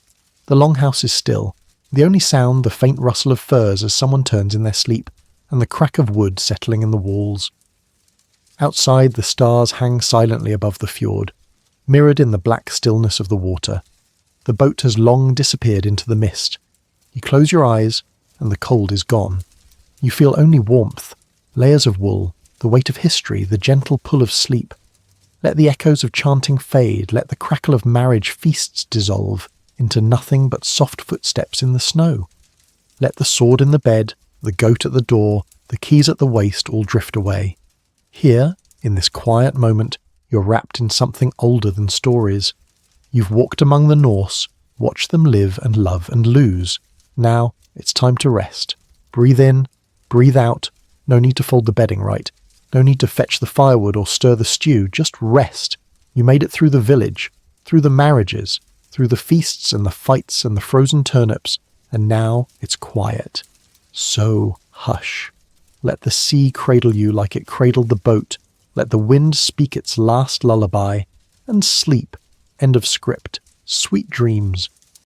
The longhouse is still, the only sound the faint rustle of furs as someone turns in their sleep, and the crack of wood settling in the walls. Outside, the stars hang silently above the fjord, mirrored in the black stillness of the water. The boat has long disappeared into the mist. You close your eyes, and the cold is gone. You feel only warmth, layers of wool, the weight of history, the gentle pull of sleep. Let the echoes of chanting fade, let the crackle of marriage feasts dissolve into nothing but soft footsteps in the snow. Let the sword in the bed, the goat at the door, the keys at the waist all drift away. Here, in this quiet moment, you're wrapped in something older than stories. You've walked among the Norse, watched them live and love and lose. Now, it's time to rest. Breathe in, breathe out. No need to fold the bedding right. No need to fetch the firewood or stir the stew. Just rest. You made it through the village, through the marriages, through the feasts and the fights and the frozen turnips, and now it's quiet. So hush. Let the sea cradle you like it cradled the boat. Let the wind speak its last lullaby. And sleep. End of script. Sweet dreams.